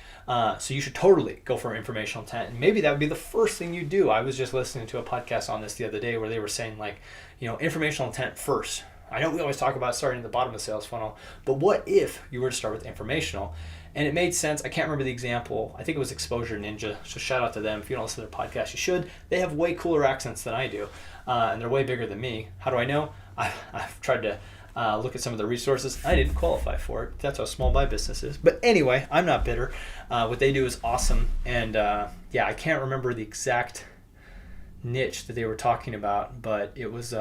So you should totally go for informational intent. And maybe that would be the first thing you do. I was just listening to a podcast on this the other day where they were saying like, informational intent first. I know we always talk about starting at the bottom of the sales funnel, but what if you were to start with informational? And it made sense. I can't remember the example. I think it was Exposure Ninja. So shout out to them. If you don't listen to their podcast, you should. They have way cooler accents than I do. And they're way bigger than me. How do I know? I've tried to look at some of the resources. I didn't qualify for it. That's how small my business is. But anyway, I'm not bitter. What they do is awesome. And I can't remember the exact niche that they were talking about, but it was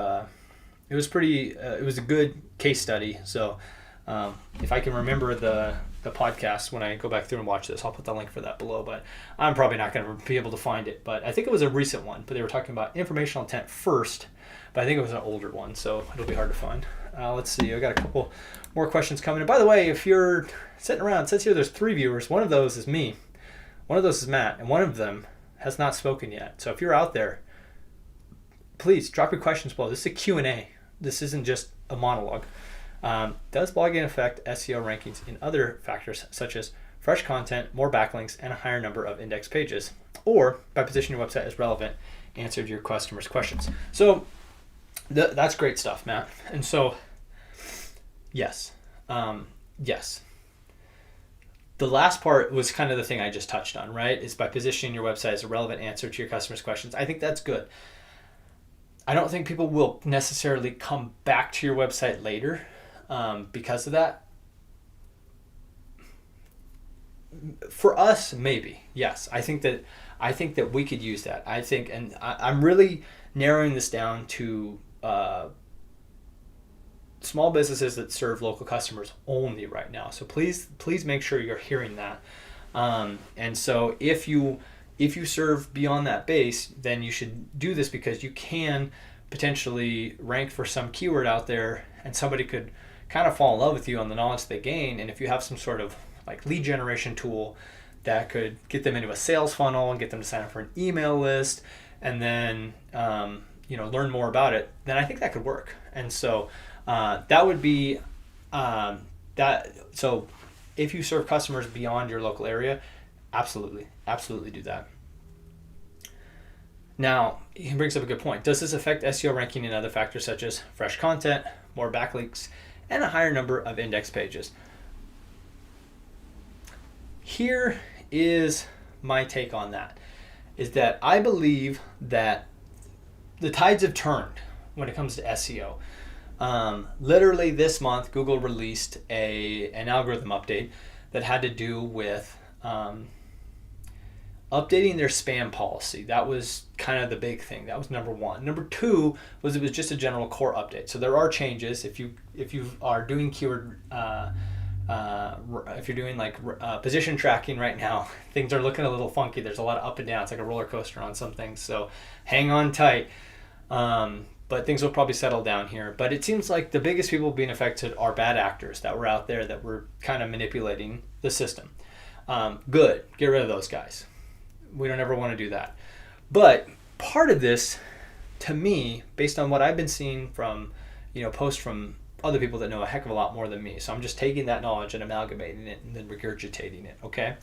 pretty. It was a good case study. So if I can remember the podcast when I go back through and watch this, I'll put the link for that below. But I'm probably not going to be able to find it. But I think it was a recent one. But they were talking about informational intent first. But I think it was an older one, so it'll be hard to find. Let's see. I got a couple more questions coming in. By the way, if you're sitting around, it says here there's 3 viewers. One of those is me. One of those is Matt. And one of them has not spoken yet. So if you're out there, please drop your questions below. This is a Q&A. This isn't just a monologue. Does blogging affect SEO rankings in other factors such as fresh content, more backlinks, and a higher number of index pages? Or by positioning your website as relevant, answered your customers' questions. So that's great stuff, Matt. And so, yes. Yes. The last part was kind of the thing I just touched on, right? Is by positioning your website as a relevant answer to your customers' questions. I think that's good. I don't think people will necessarily come back to your website later because of that. For us, maybe, yes. I think that we could use that. And I'm really narrowing this down to small businesses that serve local customers only right now. So please make sure you're hearing that. And so if you serve beyond that base, then you should do this because you can potentially rank for some keyword out there and somebody could kind of fall in love with you on the knowledge they gain. And if you have some sort of like lead generation tool that could get them into a sales funnel and get them to sign up for an email list and then learn more about it, then I think that could work. And so that would be that. So if you serve customers beyond your local area, absolutely do that. Now, he brings up a good point. Does this affect SEO ranking in other factors such as fresh content, more backlinks, and a higher number of index pages? Here is my take on that, is that I believe that the tides have turned when it comes to SEO. Literally this month, Google released an algorithm update that had to do with updating their spam policy. That was kind of the big thing. That was number one. Number two was it was just a general core update. So there are changes. If you are doing keyword, if you're doing like position tracking right now, things are looking a little funky. There's a lot of up and down. It's like a roller coaster on some things. So hang on tight. But things will probably settle down here. But it seems like the biggest people being affected are bad actors that were out there that were kind of manipulating the system. Good. Get rid of those guys. We don't ever want to do that. But part of this, to me, based on what I've been seeing from, posts from other people that know a heck of a lot more than me, so I'm just taking that knowledge and amalgamating it and then regurgitating it, okay,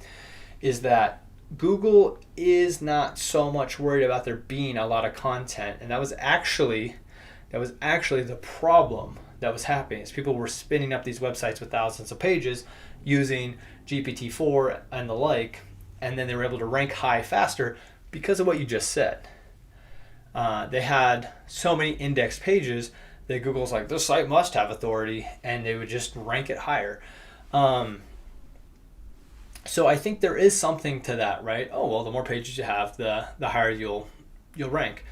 is that Google is not so much worried about there being a lot of content, and that was actually the problem that was happening, is people were spinning up these websites with thousands of pages using GPT-4 and the like, and then they were able to rank high faster because of what you just said. They had so many index pages that Google's like, this site must have authority, and they would just rank it higher. So I think there is something to that, right? Oh, well, the more pages you have, the higher you'll rank.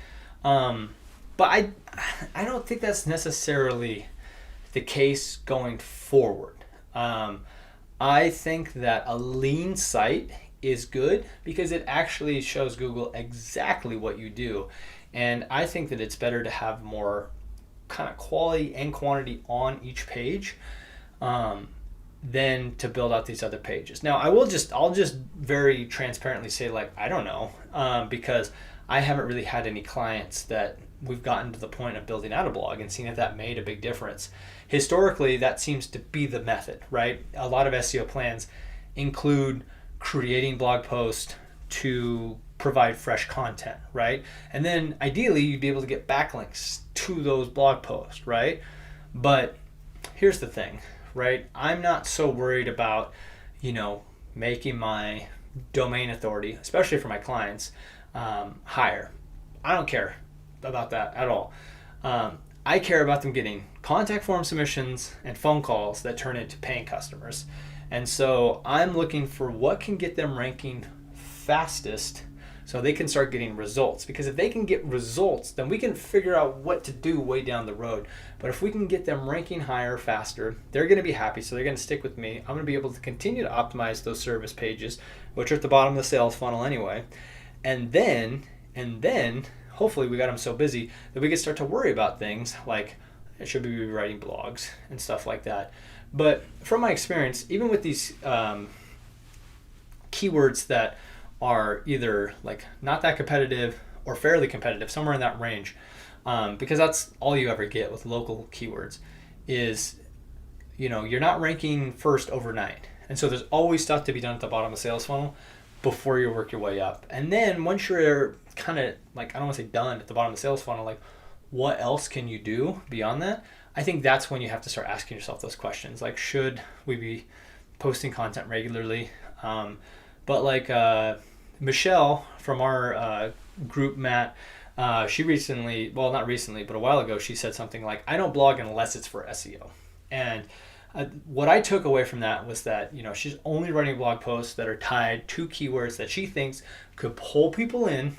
But I don't think that's necessarily the case going forward. I think that a lean site is good because it actually shows Google exactly what you do. And I think that it's better to have more kind of quality and quantity on each page. then to build out these other pages. Now I'll just very transparently say, like, I don't know, because I haven't really had any clients that we've gotten to the point of building out a blog and seeing if that made a big difference. Historically, that seems to be the method, right? A lot of SEO plans include creating blog posts to provide fresh content, right? And then ideally you'd be able to get backlinks to those blog posts, right? But here's the thing, right? I'm not so worried about, making my domain authority, especially for my clients, higher. I don't care about that at all. I care about them getting contact form submissions and phone calls that turn into paying customers. And so I'm looking for what can get them ranking fastest so they can start getting results. Because if they can get results, then we can figure out what to do way down the road. But if we can get them ranking higher faster, they're going to be happy, so they're going to stick with me. I'm going to be able to continue to optimize those service pages, which are at the bottom of the sales funnel anyway. And then hopefully we got them so busy that we can start to worry about things like, should we be writing blogs and stuff like that. But from my experience, even with these keywords that are either like not that competitive or fairly competitive, somewhere in that range, because that's all you ever get with local keywords is, you're not ranking first overnight. And so there's always stuff to be done at the bottom of the sales funnel before you work your way up. And then once you're kind of like, I don't want to say done at the bottom of the sales funnel, like what else can you do beyond that? I think that's when you have to start asking yourself those questions. Like, should we be posting content regularly? But like Michelle from our group, Matt, she recently, well, not recently, but a while ago, she said something like, I don't blog unless it's for SEO. And what I took away from that was that, she's only writing blog posts that are tied to keywords that she thinks could pull people in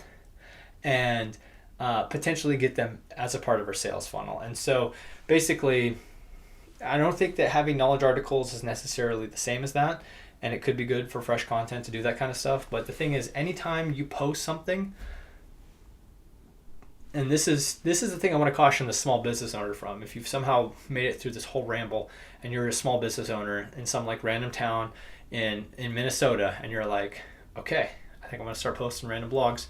and potentially get them as a part of her sales funnel. And so basically, I don't think that having knowledge articles is necessarily the same as that. And it could be good for fresh content to do that kind of stuff. But the thing is, anytime you post something, and this is the thing I want to caution the small business owner from. If you've somehow made it through this whole ramble and you're a small business owner in some like random town in Minnesota, and you're like, okay, I think I'm going to start posting random blogs,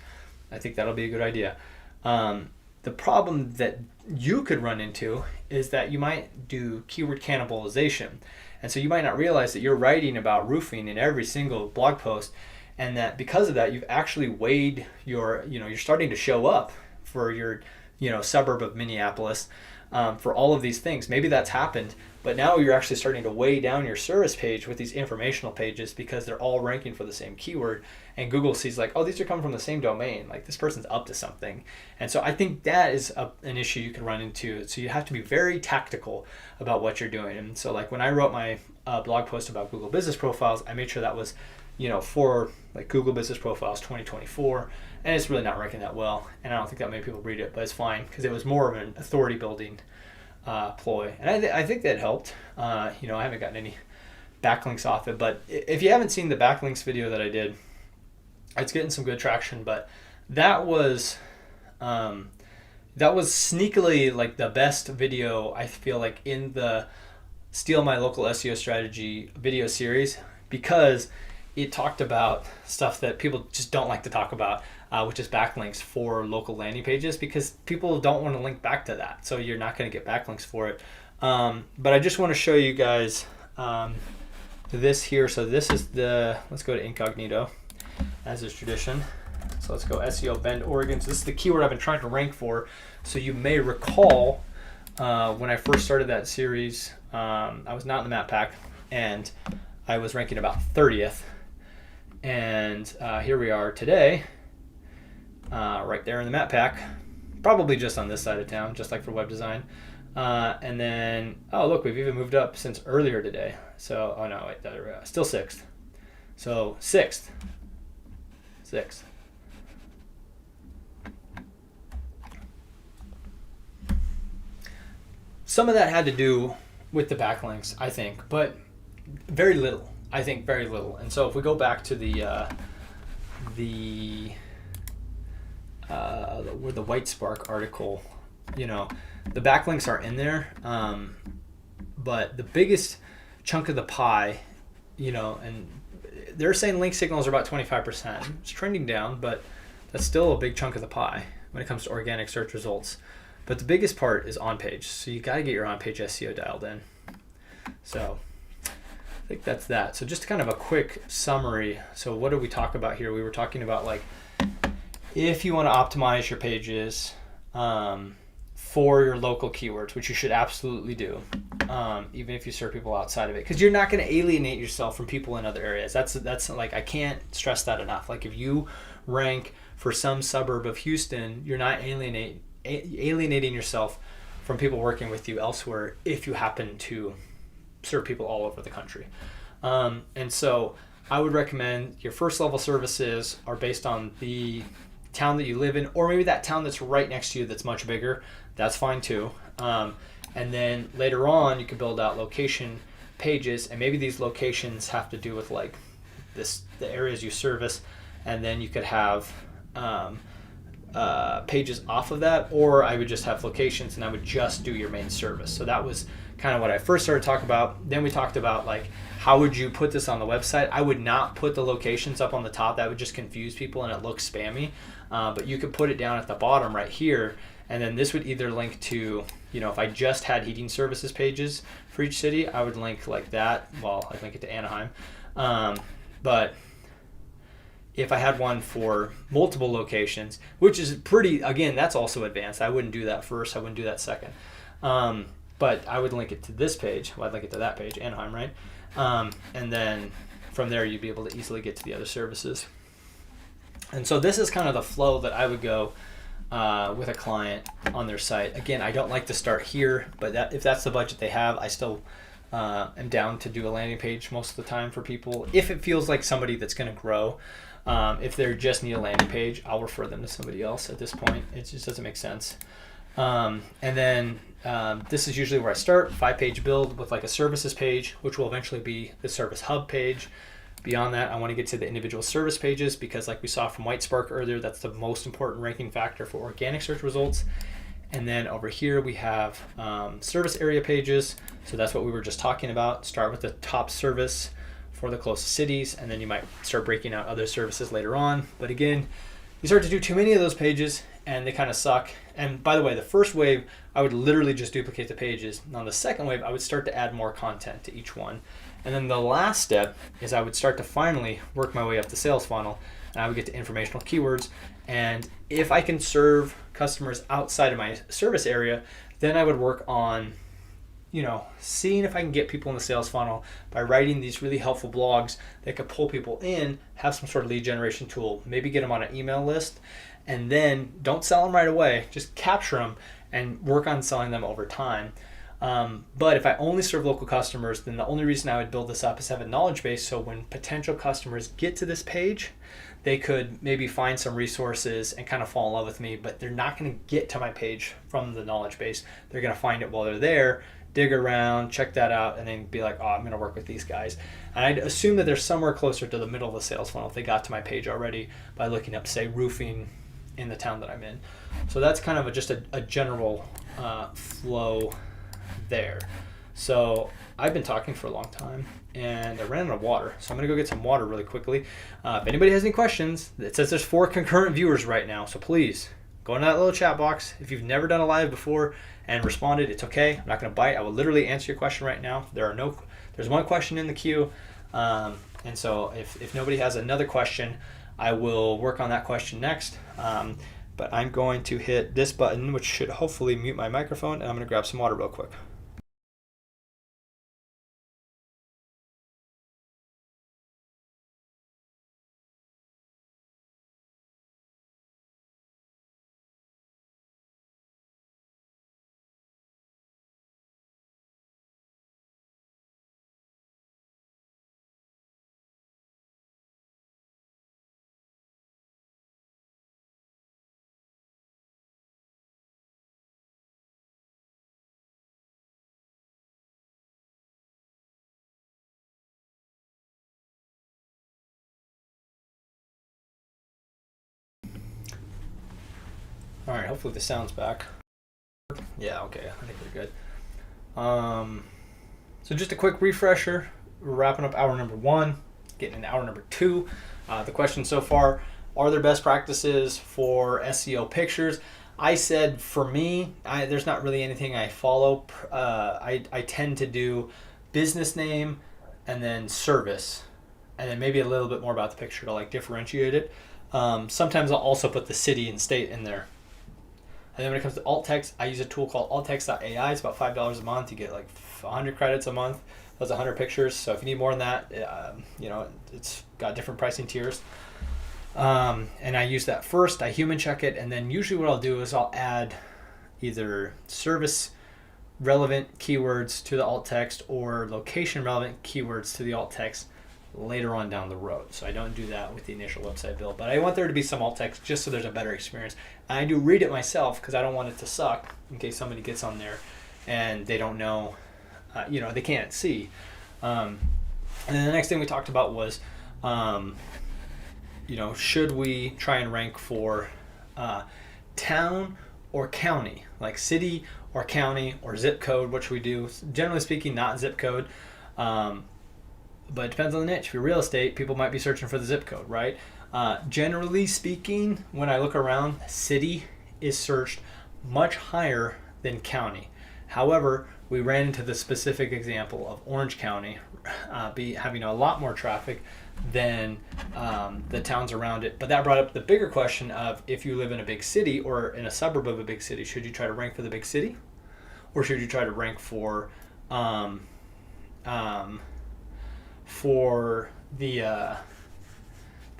I think that'll be a good idea. The problem that you could run into is that you might do keyword cannibalization. And so you might not realize that you're writing about roofing in every single blog post, and that because of that, you've actually weighed you're starting to show up for your, suburb of Minneapolis for all of these things. Maybe that's happened, but now you're actually starting to weigh down your service page with these informational pages because they're all ranking for the same keyword. And Google sees like, oh, these are coming from the same domain. Like this person's up to something. And so I think that is an issue you can run into. So you have to be very tactical about what you're doing. And so like when I wrote my blog post about Google Business Profiles, I made sure that was, for like Google Business Profiles 2024. And it's really not ranking that well. And I don't think that many people read it, but it's fine because it was more of an authority building ploy. And I think that helped. I haven't gotten any backlinks off it, but if you haven't seen the backlinks video that I did, it's getting some good traction. But that was sneakily like the best video I feel like in the Steal My Local SEO Strategy video series, because it talked about stuff that people just don't like to talk about, which is backlinks for local landing pages, because people don't want to link back to that. So you're not going to get backlinks for it. But I just want to show you guys this here. So this is let's go to incognito as is tradition. So let's go SEO Bend, Oregon. So this is the keyword I've been trying to rank for. So you may recall when I first started that series, I was not in the map pack and I was ranking about 30th. And here we are today, right there in the map pack, probably just on this side of town, just like for web design. And then, oh look, we've even moved up since earlier today. So, oh no, wait, still 6th. So 6th. Some of that had to do with the backlinks, I think, but very little. I think very little. And so if we go back to the White Spark article, the backlinks are in there, but the biggest chunk of the pie, and they're saying link signals are about 25%. It's trending down, but that's still a big chunk of the pie when it comes to organic search results. But the biggest part is on page. So you got to get your on page SEO dialed in. So I think that's that. So just kind of a quick summary. So what did we talk about here? We were talking about like if you want to optimize your pages for your local keywords, which you should absolutely do, even if you serve people outside of it, because you're not going to alienate yourself from people in other areas. That's like, I can't stress that enough. Like if you rank for some suburb of Houston, you're not alienating yourself from people working with you elsewhere if you happen to serve people all over the country. And so I would recommend your first level services are based on the town that you live in, or maybe that town that's right next to you that's much bigger. That's fine too. And then later on you can build out location pages, and maybe these locations have to do with like the areas you service, and then you could have pages off of that, or I would just have locations and I would just do your main service. So that was kind of what I first started talking about. Then we talked about like, how would you put this on the website? I would not put the locations up on the top. That would just confuse people and it looks spammy. But you could put it down at the bottom right here, and then this would either link to, if I just had heating services pages for each city, I would link like that. Well, I'd link it to Anaheim. But if I had one for multiple locations, which is again, that's also advanced. I wouldn't do that first. I wouldn't do that second. But I would link it to this page. Well, I'd link it to that page, Anaheim, right? And then from there, you'd be able to easily get to the other services. And so this is kind of the flow that I would go with a client on their site. Again, I don't like to start here, but if that's the budget they have, I still am down to do a landing page most of the time for people. If it feels like somebody that's going to grow, if they just need a landing page, I'll refer them to somebody else at this point. It just doesn't make sense. And then this is usually where I start, 5-page build with like a services page, which will eventually be the service hub page. Beyond that, I want to get to the individual service pages because like we saw from White Spark earlier, that's the most important ranking factor for organic search results. And then over here we have service area pages. So that's what we were just talking about. Start with the top service for the closest cities, and then you might start breaking out other services later on. But again, you start to do too many of those pages and they kind of suck. And by the way, the first wave, I would literally just duplicate the pages. And on the second wave, I would start to add more content to each one. And then the last step is I would start to finally work my way up the sales funnel, and I would get to informational keywords. And if I can serve customers outside of my service area, then I would work on, seeing if I can get people in the sales funnel by writing these really helpful blogs that could pull people in, have some sort of lead generation tool, maybe get them on an email list, and then don't sell them right away, just capture them and work on selling them over time. But if I only serve local customers, then the only reason I would build this up is have a knowledge base. So when potential customers get to this page, they could maybe find some resources and kind of fall in love with me, but they're not going to get to my page from the knowledge base. They're going to find it while they're there, dig around, check that out, and then be like, oh, I'm going to work with these guys. And I'd assume that they're somewhere closer to the middle of the sales funnel if they got to my page already by looking up, say, roofing in the town that I'm in. So that's kind of just a general flow there. So I've been talking for a long time and I ran out of water, so I'm gonna go get some water really quickly. If anybody has any questions, it says there's 4 concurrent viewers right now, so please go into that little chat box. If you've never done a live before and responded, it's okay. I'm not gonna bite. I will literally answer your question right now. There's one question in the queue, and so if nobody has another question, I will work on that question next. But I'm going to hit this button, which should hopefully mute my microphone, and I'm gonna grab some water real quick. All right, hopefully the sound's back. Yeah, okay, I think we're good. So just a quick refresher. We're wrapping up hour number 1, getting into hour number 2. The question so far, are there best practices for SEO pictures? I said for me, there's not really anything I follow. I tend to do business name and then service, and then maybe a little bit more about the picture to like differentiate it. Sometimes I'll also put the city and state in there. And then when it comes to alt text, I use a tool called alttext.ai. It's about $5 a month. You get like 100 credits a month. That's 100 pictures. So if you need more than that, it's got different pricing tiers. And I use that first. I human check it, and then usually what I'll do is I'll add either service relevant keywords to the alt text or location relevant keywords to the alt text later on down the road. So I don't do that with the initial website build, but I want there to be some alt text just so there's a better experience. And I do read it myself because I don't want it to suck in case somebody gets on there and they don't know, they can't see. And then the next thing we talked about was, should we try and rank for town or county, like city or county or zip code, which we do. Generally speaking, not zip code. But it depends on the niche. If you're real estate, people might be searching for the zip code, right? Generally speaking, when I look around, city is searched much higher than county. However, we ran into the specific example of Orange County having a lot more traffic than the towns around it. But that brought up the bigger question of if you live in a big city or in a suburb of a big city, should you try to rank for the big city? Or should you try to rank for the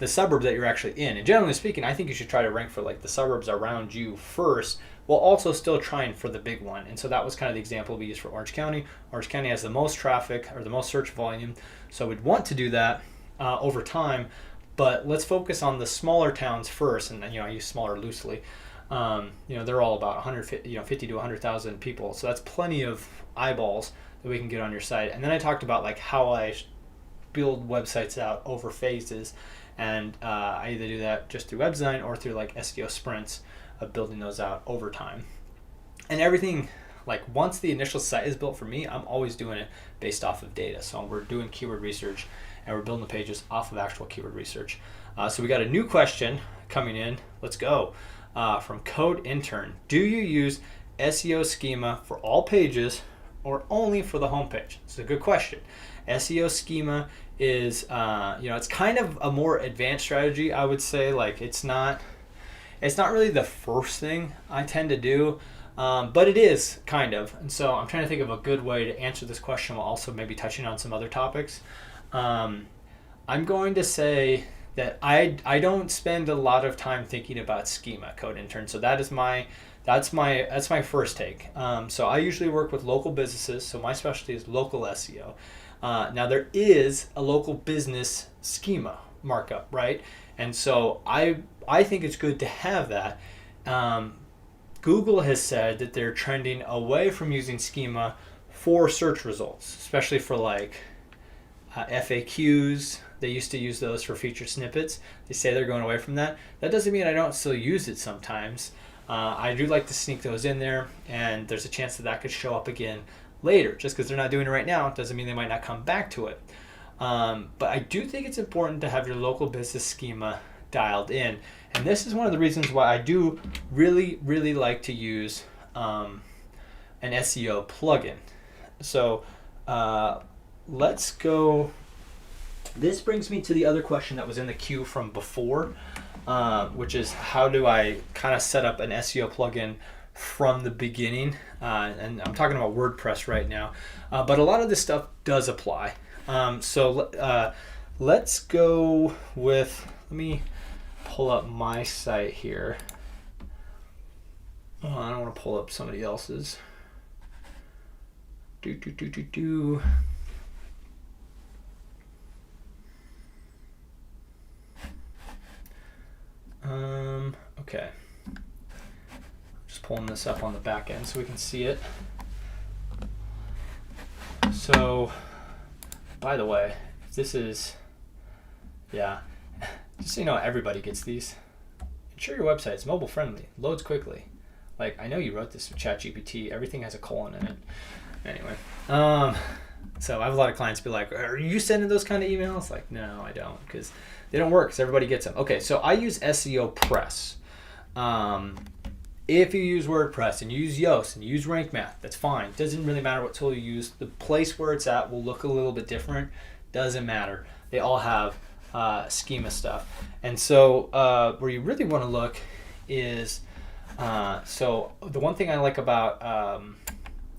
suburb that you're actually in? And generally speaking, I think you should try to rank for like the suburbs around you first, while also still trying for the big one. And so that was kind of the example we used for Orange County. Orange County has the most traffic or the most search volume, so we'd want to do that over time. But let's focus on the smaller towns first, and I use smaller loosely. They're all about 50 to 100,000 people, so that's plenty of eyeballs that we can get on your site. And then I talked about like how I build websites out over phases, and I either do that just through web design or through like SEO sprints of building those out over time. And everything, like once the initial site is built for me, I'm always doing it based off of data. So we're doing keyword research and we're building the pages off of actual keyword research. So we got a new question coming in. Let's go. From Code Intern. Do you use SEO schema for all pages or only for the homepage? It's a good question. SEO schema is, it's kind of a more advanced strategy, I would say. Like it's not really the first thing I tend to do, but it is kind of. And so I'm trying to think of a good way to answer this question while also maybe touching on some other topics. I'm going to say that I don't spend a lot of time thinking about schema, Code Intern. So that's my first take. So I usually work with local businesses. So my specialty is local SEO. Now there is a local business schema markup, right? And so I think it's good to have that. Google has said that they're trending away from using schema for search results, especially for like FAQs. They used to use those for featured snippets. They say they're going away from that. That doesn't mean I don't still use it sometimes. I do like to sneak those in there, and there's a chance that could show up again later. Just because they're not doing it right now doesn't mean they might not come back to it. But I do think it's important to have your local business schema dialed in. And this is one of the reasons why I do really, really like to use an SEO plugin. So let's go. This brings me to the other question that was in the queue from before, which is how do I kind of set up an SEO plugin from the beginning? And I'm talking about WordPress right now, but a lot of this stuff does apply. So let's go with, let me pull up my site here. Oh, I don't want to pull up somebody else's. Okay. Just pulling this up on the back end so we can see it. So, by the way, this is, just so you know, everybody gets these. Ensure your website is mobile friendly, loads quickly. Like, I know you wrote this with ChatGPT, everything has a colon in it. Anyway, So I have a lot of clients be like, are you sending those kind of emails? Like, no, I don't, because they don't work, because everybody gets them. Okay, so I use SEO Press. If you use WordPress and you use Yoast and you use Rank Math, that's fine. Doesn't really matter what tool you use. The place where it's at will look a little bit different. Doesn't matter. They all have schema stuff. And so where you really want to look is, so the one thing I like about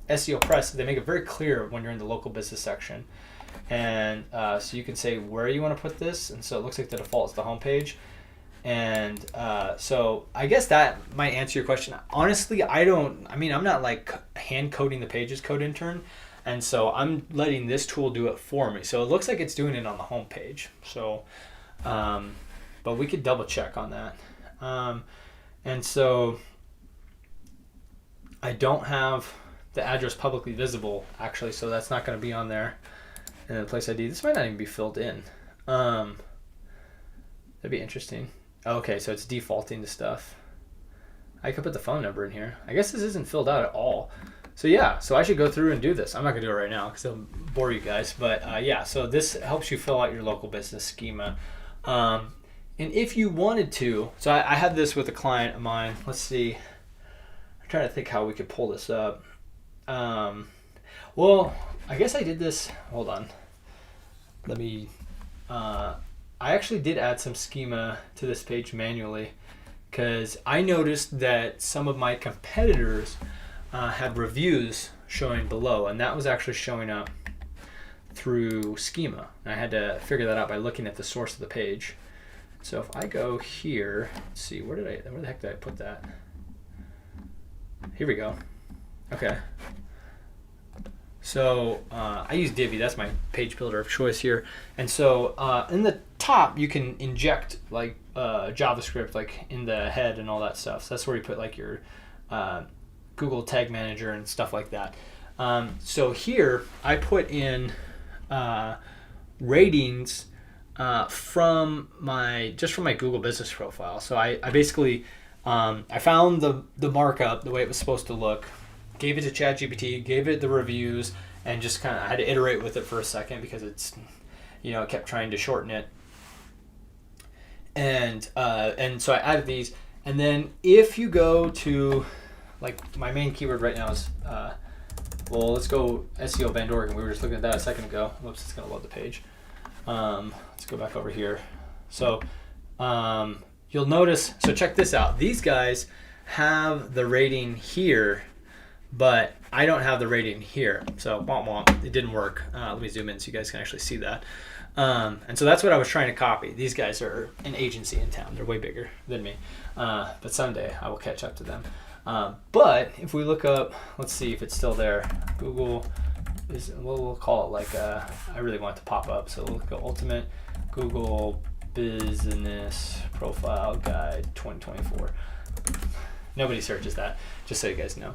SEO Press, they make it very clear when you're in the local business section. And so you can say where you want to put this. And so it looks like the default is the home page. And so I guess that might answer your question. Honestly, I'm not like hand coding the pages, Code Intern. And so I'm letting this tool do it for me. So it looks like it's doing it on the home page. So, but we could double check on that. And so I don't have the address publicly visible, actually, so that's not going to be on there. And then the place ID, this might not even be filled in. That'd be interesting. Okay, so it's defaulting to stuff. I could put the phone number in here. I guess this isn't filled out at all. So yeah, so I should go through and do this. I'm not gonna do it right now because it'll bore you guys. But yeah, so this helps you fill out your local business schema. And if you wanted to, so I had this with a client of mine. Let's see. I'm trying to think how we could pull this up. Well, I guess I did this. Hold on. Let me. I actually did add some schema to this page manually because I noticed that some of my competitors had reviews showing below, and that was actually showing up through schema. And I had to figure that out by looking at the source of the page. So if I go here, let's see, where the heck did I put that? Here we go. Okay. So I use Divi, that's my page builder of choice here. And so in the top, you can inject like JavaScript like in the head and all that stuff. So that's where you put like your Google Tag Manager and stuff like that. So here I put in ratings from my Google Business profile. So I basically I found the markup the way it was supposed to look, gave it to ChatGPT, gave it the reviews, and just kind of I had to iterate with it for a second because it's, it kept trying to shorten it. And so I added these, and then if you go to, like, my main keyword right now is, well, let's go SEO Bend, Oregon. We were just looking at that a second ago. Whoops, it's gonna load the page. Let's go back over here. So you'll notice, so check this out. These guys have the rating here, but I don't have the rating here. So womp womp, it didn't work. Let me zoom in so you guys can actually see that. And so that's what I was trying to copy. These guys are an agency in town. They're way bigger than me. But someday I will catch up to them. But if we look up, let's see if it's still there. Google is, we'll call it like, I really want it to pop up. So we'll go Ultimate Google Business Profile Guide 2024. Nobody searches that, just so you guys know.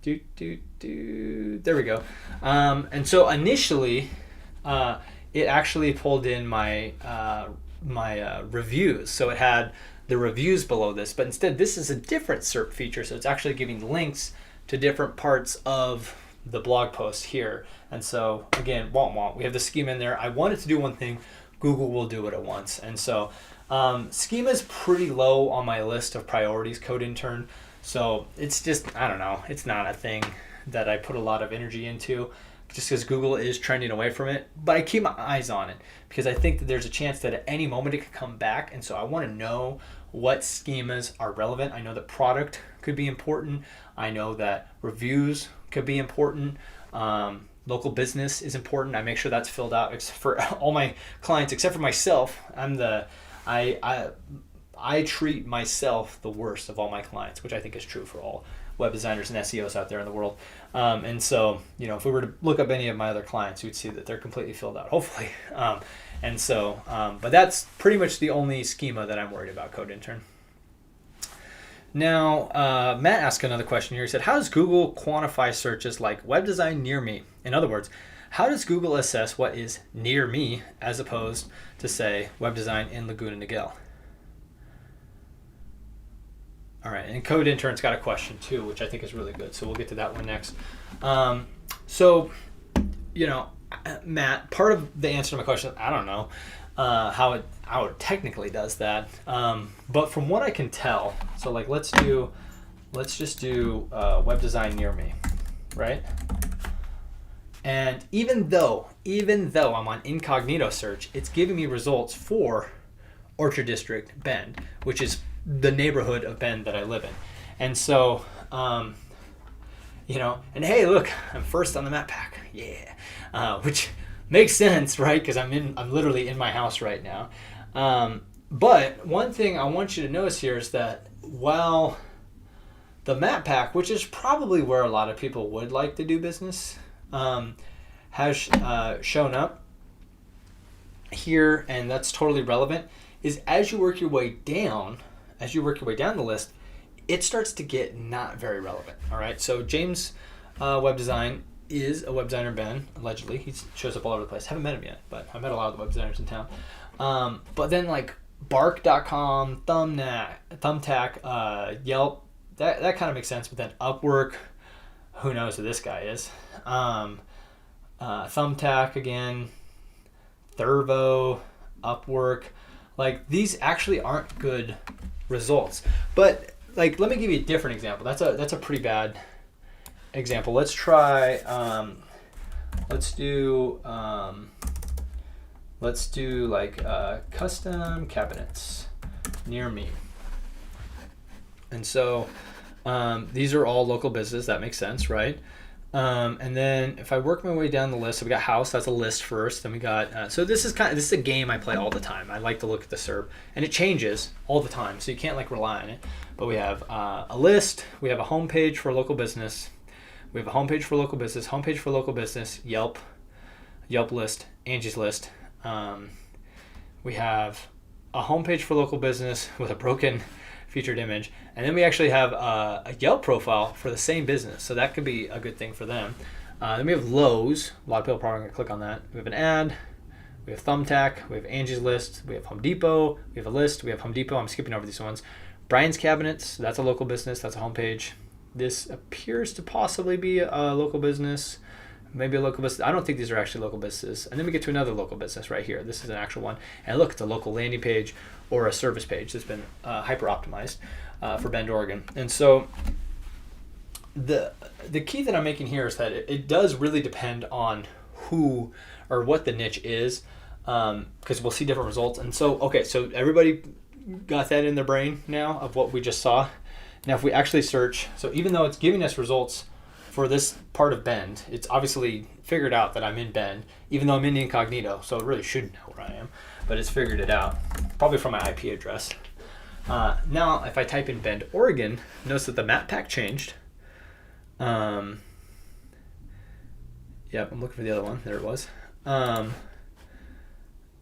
There we go. And so initially, it actually pulled in my reviews. So it had the reviews below this, but instead this is a different SERP feature. So it's actually giving links to different parts of the blog post here. And so again, we have the schema in there. I wanted to do one thing, Google will do it at once. And so schema is pretty low on my list of priorities, Code Intern. So it's just, I don't know, it's not a thing that I put a lot of energy into just because Google is trending away from it. But I keep my eyes on it because I think that there's a chance that at any moment it could come back. And so I want to know what schemas are relevant. I know that product could be important. I know that reviews could be important. Local business is important. I make sure that's filled out for all my clients except for myself. I treat myself the worst of all my clients, which I think is true for all web designers and SEOs out there in the world. And so, if we were to look up any of my other clients, you'd see that they're completely filled out, hopefully. But that's pretty much the only schema that I'm worried about, Code Intern. Now, Matt asked another question here. He said, how does Google quantify searches like web design near me? In other words, how does Google assess what is near me as opposed to, say, web design in Laguna Niguel? All right, and Code Intern's got a question too, which I think is really good. So we'll get to that one next. So, Matt, part of the answer to my question, I don't know how it technically does that. But from what I can tell, so like let's just do web design near me, right? And even though I'm on incognito search, it's giving me results for Orchard District, Bend, which is the neighborhood of Bend that I live in. And so, and hey, look, I'm first on the map pack. Yeah. Which makes sense, right? Because I'm literally in my house right now. But one thing I want you to notice here is that while the map pack, which is probably where a lot of people would like to do business, has shown up here, and that's totally relevant, is as you work your way down the list, it starts to get not very relevant. All right, so James Web Design is a web designer in Bend, allegedly. He shows up all over the place. Haven't met him yet, but I met a lot of the web designers in town. But then like Bark.com, Thumbtack, Yelp, that kind of makes sense. But then Upwork, who knows who this guy is? Thumbtack again, Thurvo, Upwork, like these actually aren't good results. But like, let me give you a different example. That's a pretty bad example. Let's try. Let's do like custom cabinets near me. And so these are all local business. That makes sense, right? And then if I work my way down the list, so we got house, that's a list first. Then we got, so this is a game I play all the time. I like to look at the SERP, and it changes all the time. So you can't like rely on it, but we have a list, we have a homepage for local business. We have a homepage for local business, Yelp list, Angie's list. We have a homepage for local business with a broken featured image, and then we actually have a Yelp profile for the same business, so that could be a good thing for them. Then we have Lowe's. A lot of people are probably going to click on that. We have an ad, we have Thumbtack, we have Angie's list, we have Home Depot, we have a list, we have Home Depot. I'm skipping over these ones. Brian's Cabinets, that's a local business, that's a homepage. This appears to possibly be a local business, maybe a local business. I don't think these are actually local businesses. And then we get to another local business right here. This is an actual one. And look, it's a local landing page or a service page that's been hyper optimized for Bend, Oregon. And so the key that I'm making here is that it does really depend on who or what the niche is, because we'll see different results. And so, okay, so everybody got that in their brain now of what we just saw. Now, if we actually search, so even though it's giving us results for this part of Bend, it's obviously figured out that I'm in Bend, even though I'm in incognito, so it really shouldn't know where I am, but it's figured it out, probably from my IP address. Now, if I type in Bend, Oregon, notice that the map pack changed. Yep, I'm looking for the other one. There it was. And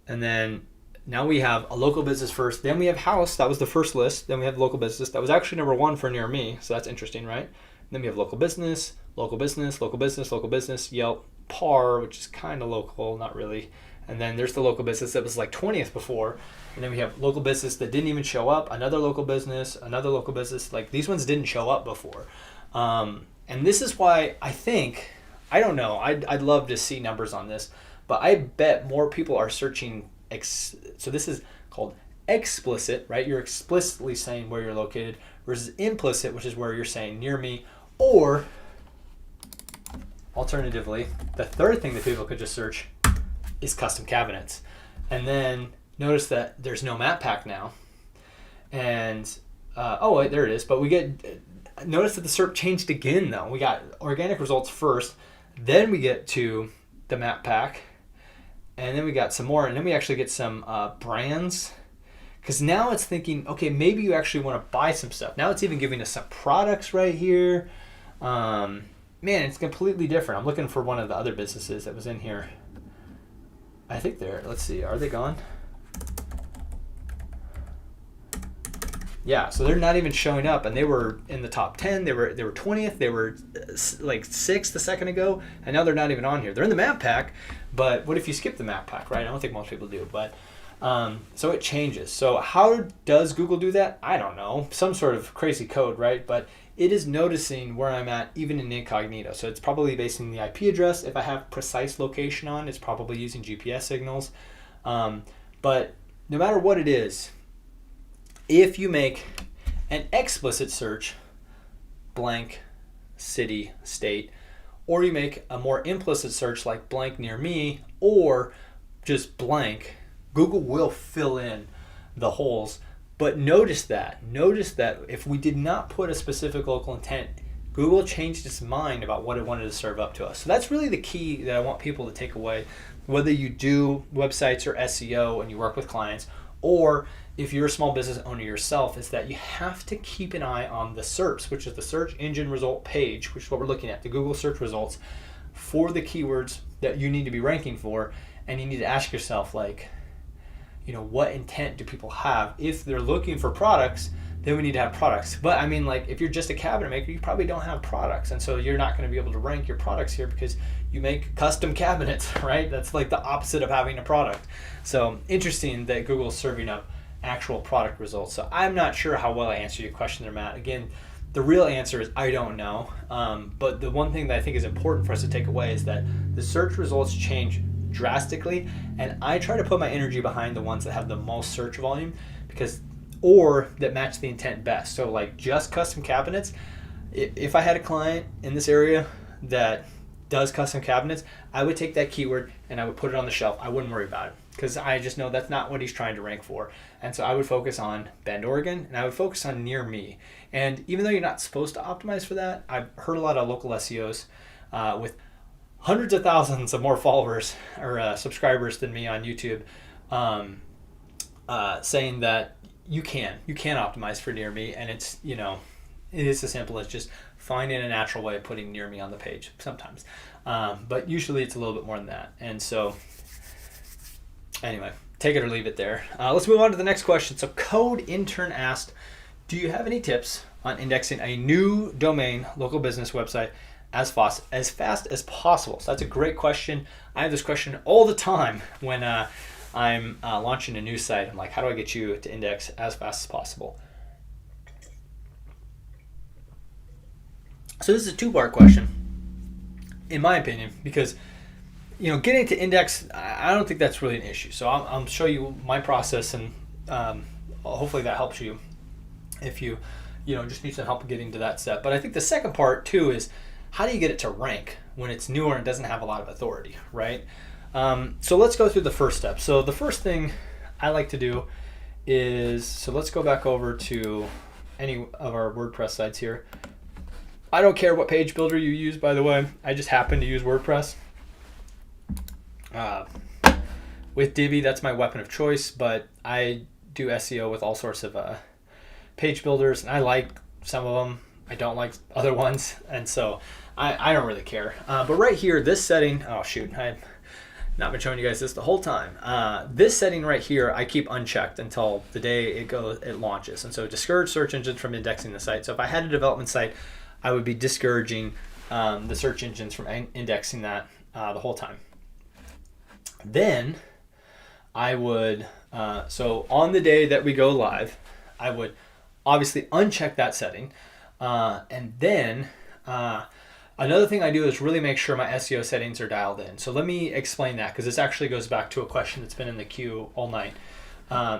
then now we have a local business first. Then we have house. That was the first list. Then we have local business. That was actually number one for near me. So that's interesting, right? Then we have local business, Yelp, PAR, which is kind of local, not really. And then there's the local business that was like 20th before. And then we have local business that didn't even show up, another local business. Like these ones didn't show up before. And this is why I don't know, I'd love to see numbers on this, but I bet more people are searching. So this is called explicit, right? You're explicitly saying where you're located, versus implicit, which is where you're saying near me. Or alternatively, the third thing that people could just search is custom cabinets. And then notice that there's no map pack now. And oh wait, there it is. But we notice that the SERP changed again though. We got organic results first, then we get to the map pack, and then we got some more, and then we actually get some brands, because now it's thinking, okay, maybe you actually want to buy some stuff. Now it's even giving us some products right here. Man, it's completely different. I'm looking for one of the other businesses that was in here. I think let's see, are they gone? Yeah, so they're not even showing up, and they were in the top 10. They were 20th. They were like 6th a second ago, and now they're not even on here. They're in the map pack, but what if you skip the map pack, right? I don't think most people do, but So it changes. So how does Google do that? I don't know. Some sort of crazy code, right? But it is noticing where I'm at even in incognito. So it's probably based on the IP address. If I have precise location on, it's probably using GPS signals. But no matter what it is, if you make an explicit search, blank, city, state, or you make a more implicit search like blank near me, or just blank, Google will fill in the holes. But notice that if we did not put a specific local intent, Google changed its mind about what it wanted to serve up to us. So that's really the key that I want people to take away, whether you do websites or SEO and you work with clients, or if you're a small business owner yourself, is that you have to keep an eye on the SERPs, which is the search engine result page, which is what we're looking at, the Google search results for the keywords that you need to be ranking for. And you need to ask yourself, like, what intent do people have? If they're looking for products, then we need to have products. But I mean, like, if you're just a cabinet maker, you probably don't have products. And so you're not going to be able to rank your products here because you make custom cabinets, right? That's like the opposite of having a product. So interesting that Google's serving up actual product results. So I'm not sure how well I answered your question there, Matt. Again, the real answer is I don't know. But the one thing that I think is important for us to take away is that the search results change drastically, and I try to put my energy behind the ones that have the most search volume or that match the intent best. So like just custom cabinets, if I had a client in this area that does custom cabinets, I would take that keyword and I would put it on the shelf. I wouldn't worry about it because I just know that's not what he's trying to rank for. And so I would focus on Bend, Oregon, and I would focus on near me. And even though you're not supposed to optimize for that, I've heard a lot of local SEOs with hundreds of thousands of more followers or subscribers than me on YouTube saying that you can optimize for near me, and it's it is as simple as just finding a natural way of putting near me on the page sometimes, but usually it's a little bit more than that. And so anyway, take it or leave it there. Let's move on to the next question. So Code Intern asked, do you have any tips on indexing a new domain local business website as fast as possible? So that's a great question. I have this question all the time when I'm launching a new site. I'm like, how do I get you to index as fast as possible? So this is a two-part question, in my opinion, because getting to index, I don't think that's really an issue. So I'll show you my process, and hopefully that helps you if you just need some help getting to that step. But I think the second part too is, how do you get it to rank when it's newer and doesn't have a lot of authority, right? So let's go through the first step. So the first thing I like to do is, so let's go back over to any of our WordPress sites here. I don't care what page builder you use, by the way. I just happen to use WordPress. With Divi, that's my weapon of choice, but I do SEO with all sorts of page builders, and I like some of them. I don't like other ones, and so I don't really care. But right here, this setting, oh shoot, I've not been showing you guys this the whole time. This setting right here, I keep unchecked until the day it launches. And so discourage search engines from indexing the site. So if I had a development site, I would be discouraging the search engines from indexing that the whole time. Then I would, so on the day that we go live, I would obviously uncheck that setting. And then another thing I do is really make sure my SEO settings are dialed in. So let me explain that, because this actually goes back to a question that's been in the queue all night.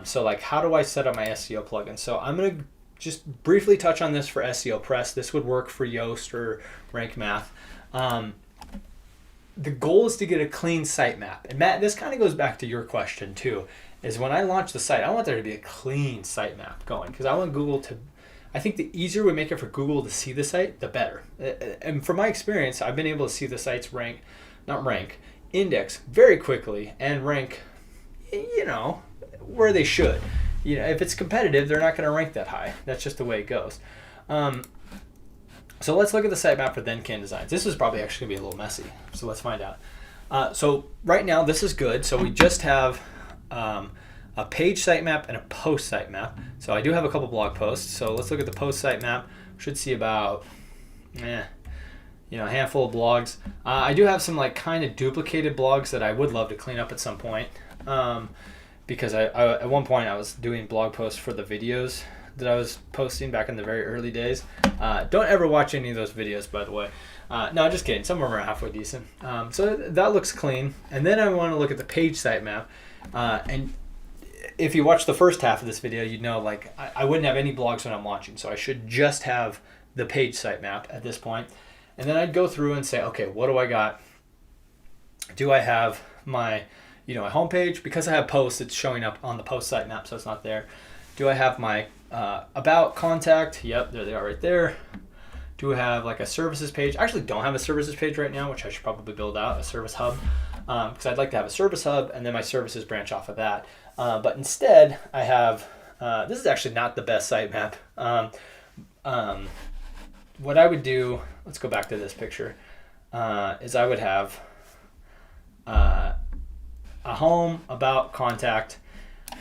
So like, how do I set up my SEO plugin? So I'm going to just briefly touch on this for SEO Press. This would work for Yoast or Rank Math. The goal is to get a clean sitemap. And Matt, this kind of goes back to your question too, is when I launch the site, I want there to be a clean sitemap going, because I want Google to, I think the easier we make it for Google to see the site, the better. And from my experience, I've been able to see the sites index very quickly and rank, where they should. If it's competitive, they're not going to rank that high. That's just the way it goes. So let's look at the sitemap for ThenCan Designs. This is probably actually going to be a little messy, so let's find out. So right now, this is good. So we just have a page sitemap and a post sitemap. So I do have a couple blog posts. So let's look at the post sitemap. We should see about a handful of blogs. I do have some like kind of duplicated blogs that I would love to clean up at some point. because I at one point I was doing blog posts for the videos that I was posting back in the very early days. Don't ever watch any of those videos, by the way. No, just kidding. Some of them are halfway decent. So that looks clean. And then I want to look at the page sitemap. And if you watch the first half of this video, you'd know like I wouldn't have any blogs when I'm launching. So I should just have the page sitemap at this point. And then I'd go through and say, okay, what do I got? Do I have my, my homepage? Because I have posts, it's showing up on the post sitemap, so it's not there. Do I have my about, contact? Yep, there they are right there. Do I have like a services page? I actually don't have a services page right now, which I should probably build out, a service hub, because I'd like to have a service hub and then my services branch off of that. But instead, I have, this is actually not the best sitemap. What I would do, let's go back to this picture, is I would have a home, about, contact,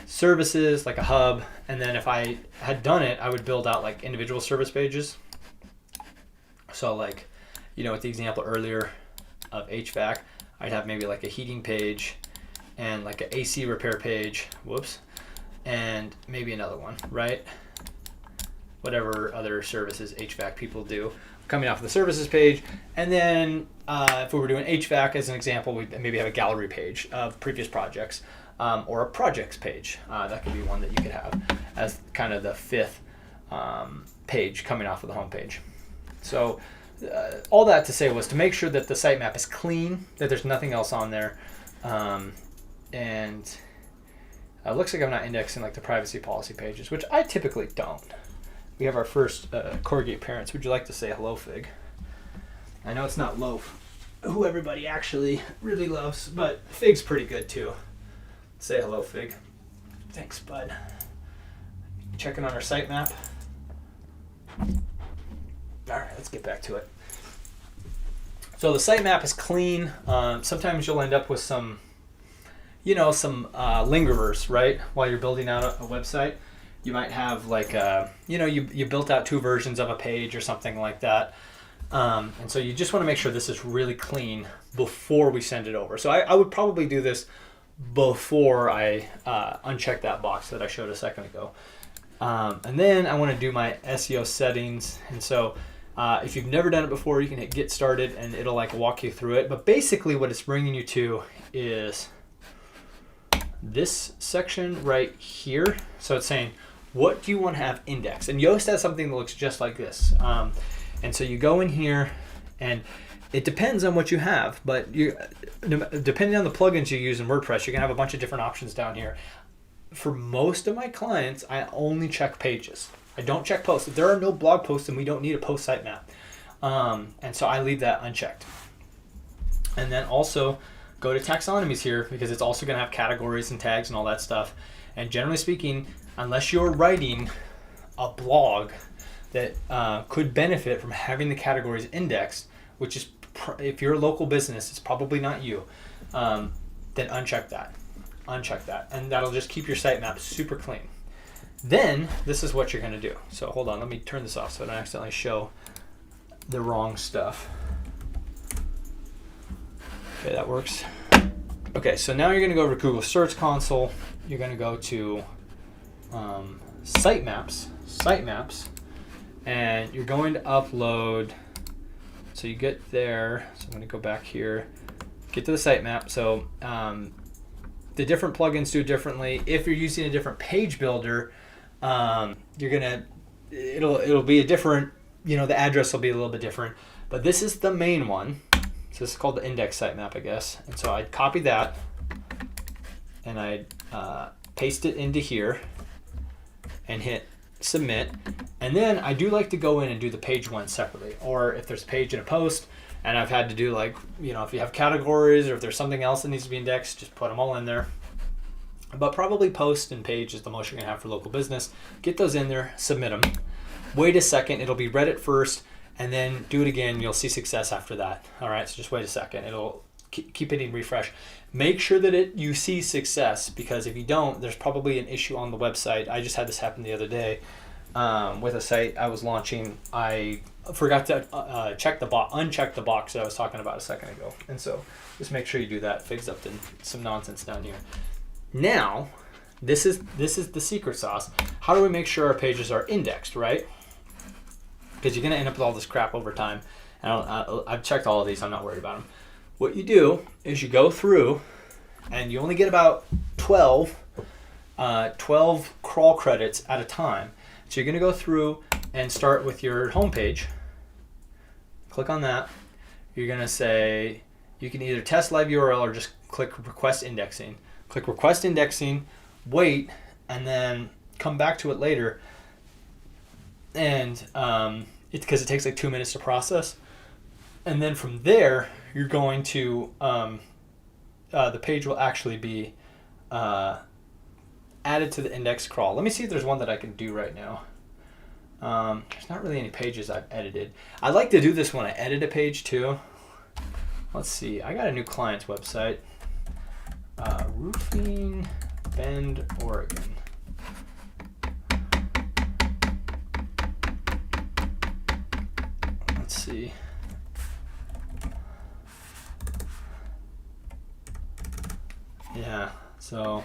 services, like a hub, and then if I had done it, I would build out like individual service pages. So like, with the example earlier of HVAC, I'd have maybe like a heating page and like an AC repair page, and maybe another one, right? Whatever other services HVAC people do, coming off of the services page. And then if we were doing HVAC as an example, we'd maybe have a gallery page of previous projects, or a projects page. That could be one that you could have as kind of the fifth page coming off of the home page. So all that to say was to make sure that the sitemap is clean, that there's nothing else on there. And it looks like I'm not indexing like the privacy policy pages, which I typically don't. We have our first corrugate parents. Would you like to say hello, Fig? I know it's not Loaf, who everybody actually really loves, but Fig's pretty good too. Say hello, Fig. Thanks, bud. Checking on our sitemap. All right, let's get back to it. So the sitemap is clean. Sometimes you'll end up with some lingerers, right? While you're building out a website, you might have like, you built out 2 versions of a page or something like that. And so you just want to make sure this is really clean before we send it over. So I would probably do this before I uncheck that box that I showed a second ago. And then I want to do my SEO settings. And so if you've never done it before, you can hit get started and it'll like walk you through it. But basically what it's bringing you to is this section right here. So it's saying, what do you want to have indexed? And Yoast has something that looks just like this. And so you go in here and it depends on what you have, but depending on the plugins you use in WordPress, you can have a bunch of different options down here. For most of my clients, I only check pages. I don't check posts. If there are no blog posts, then we don't need a post sitemap. And so I leave that unchecked. And then also go to taxonomies here because it's also going to have categories and tags and all that stuff. And generally speaking, unless you're writing a blog that could benefit from having the categories indexed, which is, if you're a local business, it's probably not you, then uncheck that. Uncheck that. And that'll just keep your sitemap super clean. Then this is what you're going to do. So hold on, let me turn this off so I don't accidentally show the wrong stuff. Okay, that works. Okay, so now you're going to go over to Google Search Console. You're going to go to sitemaps, and you're going to upload. So you get there. So I'm going to go back here, get to the sitemap. So the different plugins do differently. If you're using a different page builder, it'll be a different, the address will be a little bit different. But this is the main one. So this is called the index sitemap, I guess. And so I'd copy that and I'd paste it into here and hit submit. And then I do like to go in and do the page one separately. Or if there's a page in a post and I've had to do like, if you have categories or if there's something else that needs to be indexed, just put them all in there. But probably post and page is the most you're gonna have for local business. Get those in there, submit them. Wait a second, it'll be read at first, and then do it again, you'll see success after that. All right, so just wait a second. It'll keep hitting refresh. Make sure that you see success, because if you don't, there's probably an issue on the website. I just had this happen the other day with a site I was launching. I forgot to uncheck the box that I was talking about a second ago. And so just make sure you do that. Fig's up to some nonsense down here. Now, this is the secret sauce. How do we make sure our pages are indexed, right? Because you're going to end up with all this crap over time. I've checked all of these. I'm not worried about them. What you do is you go through, and you only get about 12 crawl credits at a time. So you're going to go through and start with your home page. Click on that. You're going to say, you can either test live URL or just click request indexing. Click request indexing, wait, and then come back to it later. And because it takes like 2 minutes to process. And then from there, you're going to, the page will actually be added to the index crawl. Let me see if there's one that I can do right now. There's not really any pages I've edited. I like to do this when I edit a page too. Let's see. I got a new client's website. Roofing Bend, Oregon. Let's see. Yeah. So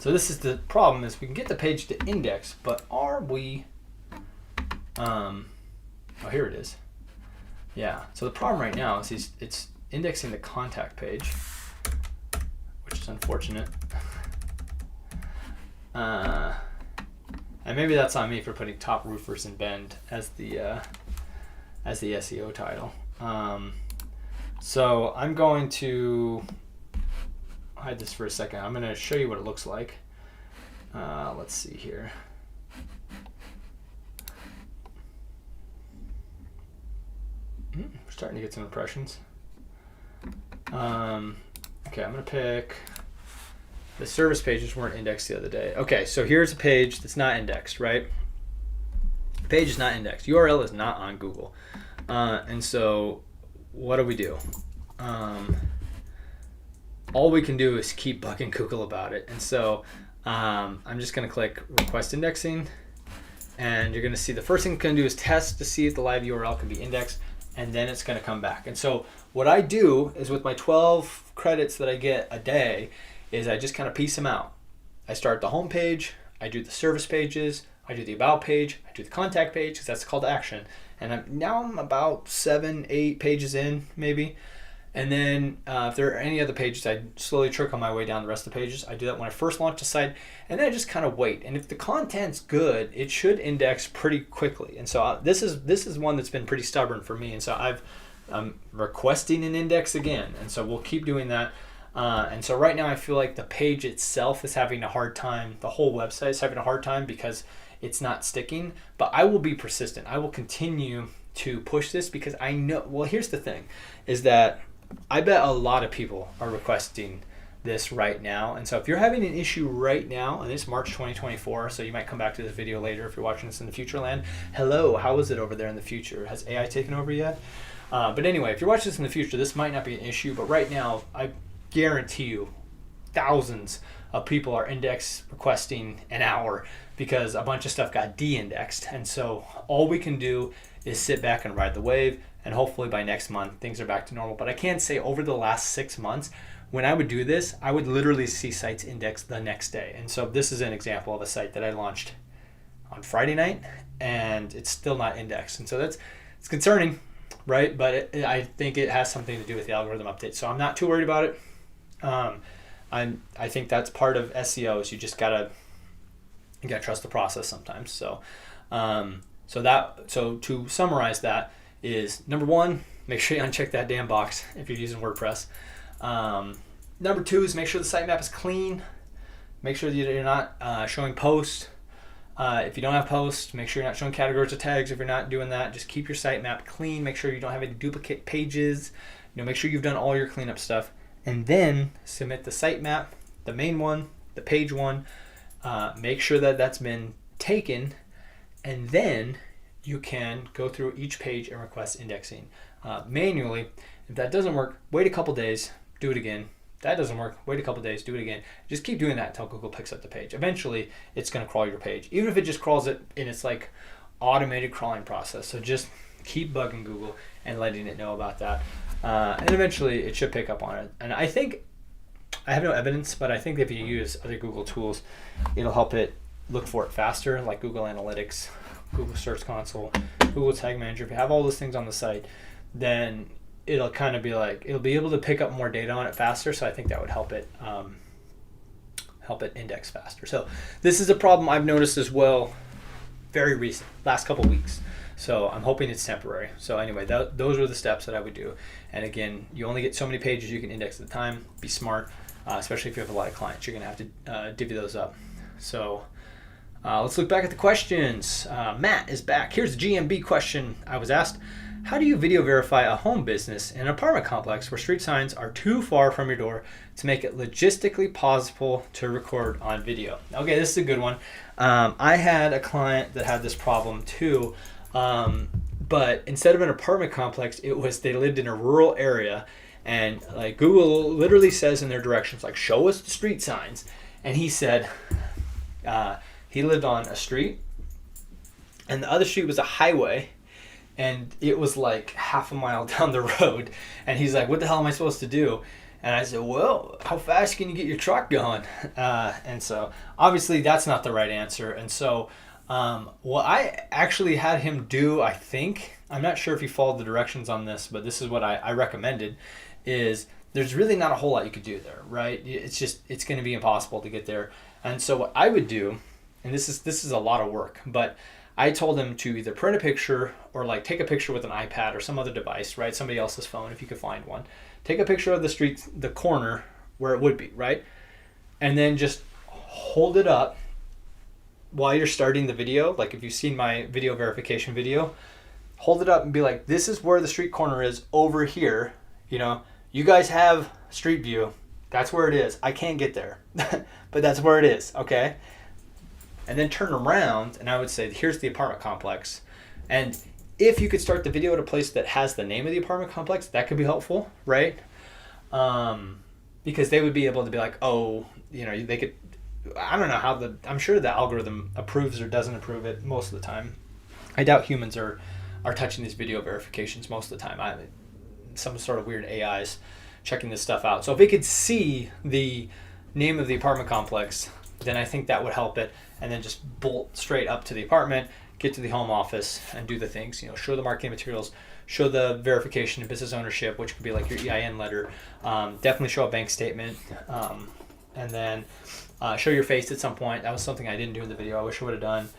this is the problem, is we can get the page to index, but are we oh, here it is. Yeah. So the problem right now is it's indexing the contact page, which is unfortunate. And maybe that's on me for putting top roofers in Bend as the SEO title. So I'm going to hide this for a second. I'm going to show you what it looks like. Let's see here. We're starting to get some impressions. Okay, I'm going to pick the service pages weren't indexed the other day. Okay, so here's a page that's not indexed, right? The page is not indexed. URL is not on Google. And so what do? All we can do is keep bugging Google about it. And so I'm just going to click request indexing, and you're going to see the first thing it's going to do is test to see if the live URL can be indexed, and then it's going to come back. And so what I do is, with my 12 credits that I get a day, is I just kind of piece them out. I start the home page, I do the service pages, I do the about page, I do the contact page, because that's the call to action. And I'm about 7-8 pages in, maybe. And then if there are any other pages, I slowly trickle my way down the rest of the pages. I do that when I first launch the site, and then I just kind of wait. And if the content's good, it should index pretty quickly. And so this is one that's been pretty stubborn for me. And so I'm requesting an index again. And so we'll keep doing that. And so right now I feel like the page itself is having a hard time. The whole website is having a hard time because it's not sticking. But I will be persistent. I will continue to push this, because I know, well, here's the thing, is that I bet a lot of people are requesting this right now. And so if you're having an issue right now, and it's March 2024, so you might come back to this video later if you're watching this in the future land. Hello, how is it over there in the future? Has AI taken over yet? But anyway, if you're watching this in the future, this might not be an issue, but right now, I guarantee you thousands of people are index requesting an hour because a bunch of stuff got de-indexed. And so all we can do is sit back and ride the wave, and hopefully by next month things are back to normal. But I can say over the last 6 months, when I would do this, I would literally see sites indexed the next day. And so this is an example of a site that I launched on Friday night, and it's still not indexed. And so it's concerning, right? But I think it has something to do with the algorithm update. So I'm not too worried about it. I think that's part of SEO, is you gotta trust the process sometimes. So so to summarize, that is, number one, make sure you uncheck that damn box if you're using WordPress. Number two is make sure the sitemap is clean. Make sure that you're not showing posts. If you don't have posts, make sure you're not showing categories or tags. If you're not doing that, just keep your sitemap clean. Make sure you don't have any duplicate pages. Make sure you've done all your cleanup stuff. And then submit the sitemap, the main one, the page one. Make sure that that's been taken, and then you can go through each page and request indexing manually. If that doesn't work, wait a couple days, do it again. That doesn't work, wait a couple days, do it again. Just keep doing that until Google picks up the page. Eventually, it's going to crawl your page, even if it just crawls it in its like automated crawling process. So just keep bugging Google and letting it know about that. And eventually, it should pick up on it. And I think I have no evidence, but I think if you use other Google tools, it'll help it look for it faster, like Google Analytics, Google Search Console, Google Tag Manager. If you have all those things on the site, then it'll kind of be like, it'll be able to pick up more data on it faster. So I think that would help it index faster. So this is a problem I've noticed as well, very recent, last couple weeks. So I'm hoping it's temporary. So anyway, those are the steps that I would do. And again, you only get so many pages you can index at a time. Be smart, especially if you have a lot of clients. You're going to have to divvy those up. So let's look back at the questions. Matt is back. Here's the GMB question I was asked. How do you video verify a home business in an apartment complex where street signs are too far from your door to make it logistically possible to record on video? Okay, this is a good one. I had a client that had this problem too, but instead of an apartment complex, they lived in a rural area, and like Google literally says in their directions, like, show us the street signs. And he said he lived on a street, and the other street was a highway, and it was like half a mile down the road. And he's like, what the hell am I supposed to do? And I said, well, how fast can you get your truck going? And so obviously that's not the right answer. And so what I actually had him do, I think, I'm not sure if he followed the directions on this, but this is what I recommended, is there's really not a whole lot you could do there, right? It's going to be impossible to get there. And so what I would do, and this is a lot of work, but I told him to either print a picture or like take a picture with an iPad or some other device, right? Somebody else's phone, if you could find one. Take a picture of the street, the corner where it would be, right? And then just hold it up while you're starting the video. Like if you've seen my video verification video, hold it up and be like, this is where the street corner is over here. You know, you guys have street view. That's where it is. I can't get there, but that's where it is, okay? And then turn around, and I would say, here's the apartment complex. And if you could start the video at a place that has the name of the apartment complex, that could be helpful, right? Because they would be able to be like, oh, you know, they could, I don't know I'm sure the algorithm approves or doesn't approve it most of the time. I doubt humans are touching these video verifications most of the time. Some sort of weird AIs checking this stuff out. So if it could see the name of the apartment complex, then I think that would help it. And then just bolt straight up to the apartment, get to the home office, and do the things. You know, show the marketing materials, show the verification of business ownership, which could be like your EIN letter. Definitely show a bank statement, and then show your face at some point. That was something I didn't do in the video. I wish I would have done.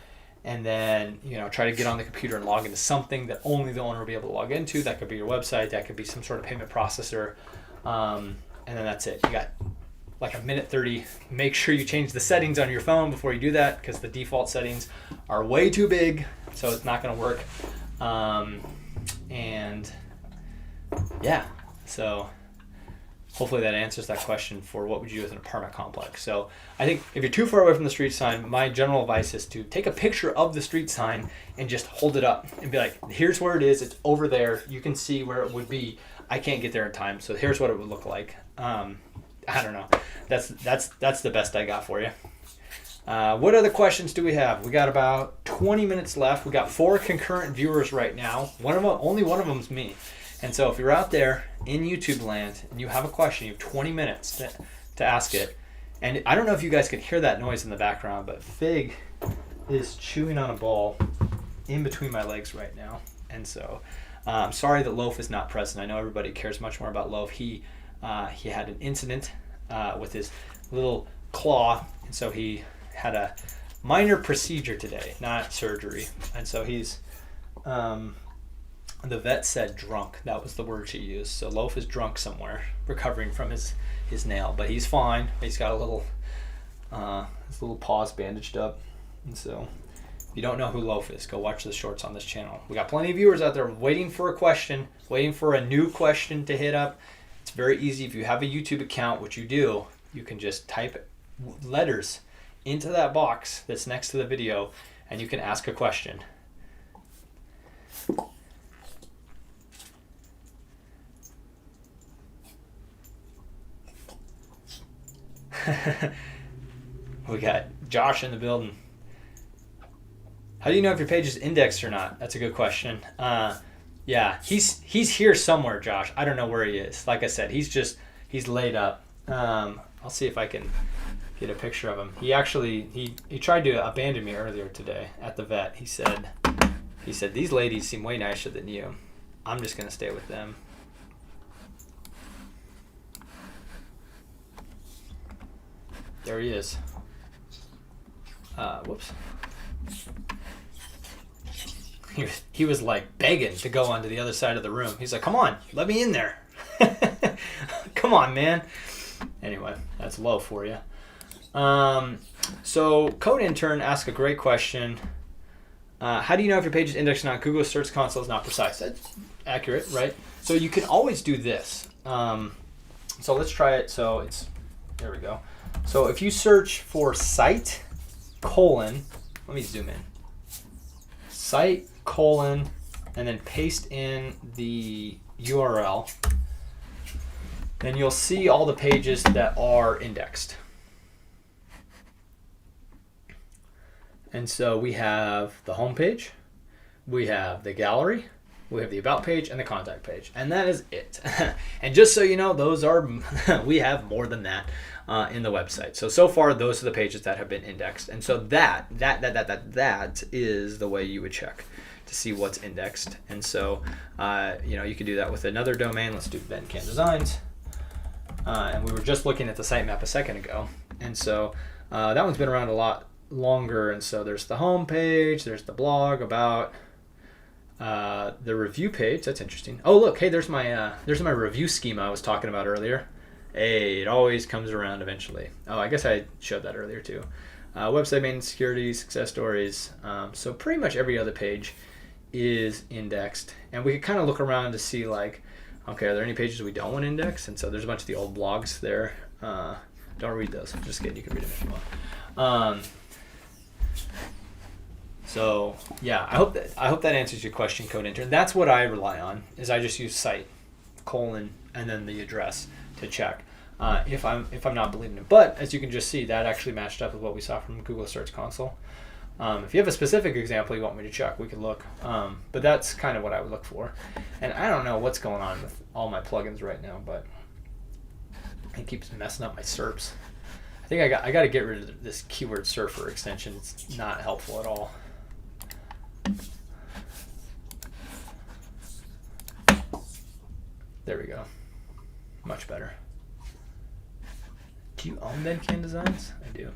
And then, you know, try to get on the computer and log into something that only the owner will be able to log into. That could be your website. That could be some sort of payment processor. And then that's it. You got like a minute 30. Make sure you change the settings on your phone before you do that, because the default settings are way too big, so it's not going to work. And yeah, so hopefully that answers that question for what would you do with an apartment complex. So I think if you're too far away from the street sign, my general advice is to take a picture of the street sign and just hold it up and be like, here's where it is. It's over there. You can see where it would be. I can't get there in time, so here's what it would look like. I don't know. That's the best I got for you. What other questions do we have? We got about 20 minutes left. We got 4 concurrent viewers right now. Only one of them's me. And so if you're out there in YouTube land and you have a question, you have 20 minutes to ask it. And I don't know if you guys can hear that noise in the background, but Fig is chewing on a ball in between my legs right now. And so I'm sorry that Loaf is not present. I know everybody cares much more about Loaf. He had an incident with his little claw, and so he had a minor procedure today, not surgery. And so he's, the vet said drunk. That was the word she used. So Loaf is drunk somewhere, recovering from his nail, but he's fine. He's got his little paws bandaged up. And so if you don't know who Loaf is, go watch the shorts on this channel. We got plenty of viewers out there waiting for a question, waiting for a new question to hit up. It's very easy. If you have a YouTube account, which you do, you can just type letters into that box that's next to the video, and you can ask a question. We got Josh in the building. How do you know if your page is indexed or not? That's a good question. Yeah, he's here somewhere, Josh. I don't know where he is. Like I said, he's laid up. I'll see if I can get a picture of him. He actually he tried to abandon me earlier today at the vet. He said these ladies seem way nicer than you. I'm just gonna stay with them. There he is. Whoops. He was like begging to go onto the other side of the room. He's like, come on, let me in there. Come on, man. Anyway, that's low for you. So Code Intern asked a great question. How do you know if your page is indexed or not? Google Search Console is not precise. That's accurate, right? So you can always do this. So let's try it. So there we go. So if you search for site, let me zoom in. Site, and then paste in the URL, then you'll see all the pages that are indexed. And so we have the home page, we have the gallery, we have the about page, and the contact page, and that is it. And just so you know, those are we have more than that in the website. So far, those are the pages that have been indexed, and so that is the way you would check to see what's indexed. And so you can do that with another domain. Let's do BenCan Designs, and we were just looking at the sitemap a second ago, and so that one's been around a lot longer. And so there's the home page, there's the blog, about, the review page. That's interesting. Oh look, hey, there's my review schema I was talking about earlier. Hey, it always comes around eventually. Oh, I guess I showed that earlier too. Website maintenance, security, success stories. So pretty much every other page is indexed, and we can kind of look around to see, like, okay, are there any pages we don't want to index? And so there's a bunch of the old blogs there. Don't read those. Just kidding. You can read them if you want. So yeah, I hope that answers your question, Code Intern. That's what I rely on. Is I just use site, and then the address to check if I'm not believing it. But as you can just see, that actually matched up with what we saw from Google Search Console. If you have a specific example you want me to check, we could look. But that's kind of what I would look for. And I don't know what's going on with all my plugins right now, but it keeps messing up my SERPs. I think I got to get rid of this keyword surfer extension. It's not helpful at all. There we go. Much better. Do you own BenCan Designs? I do.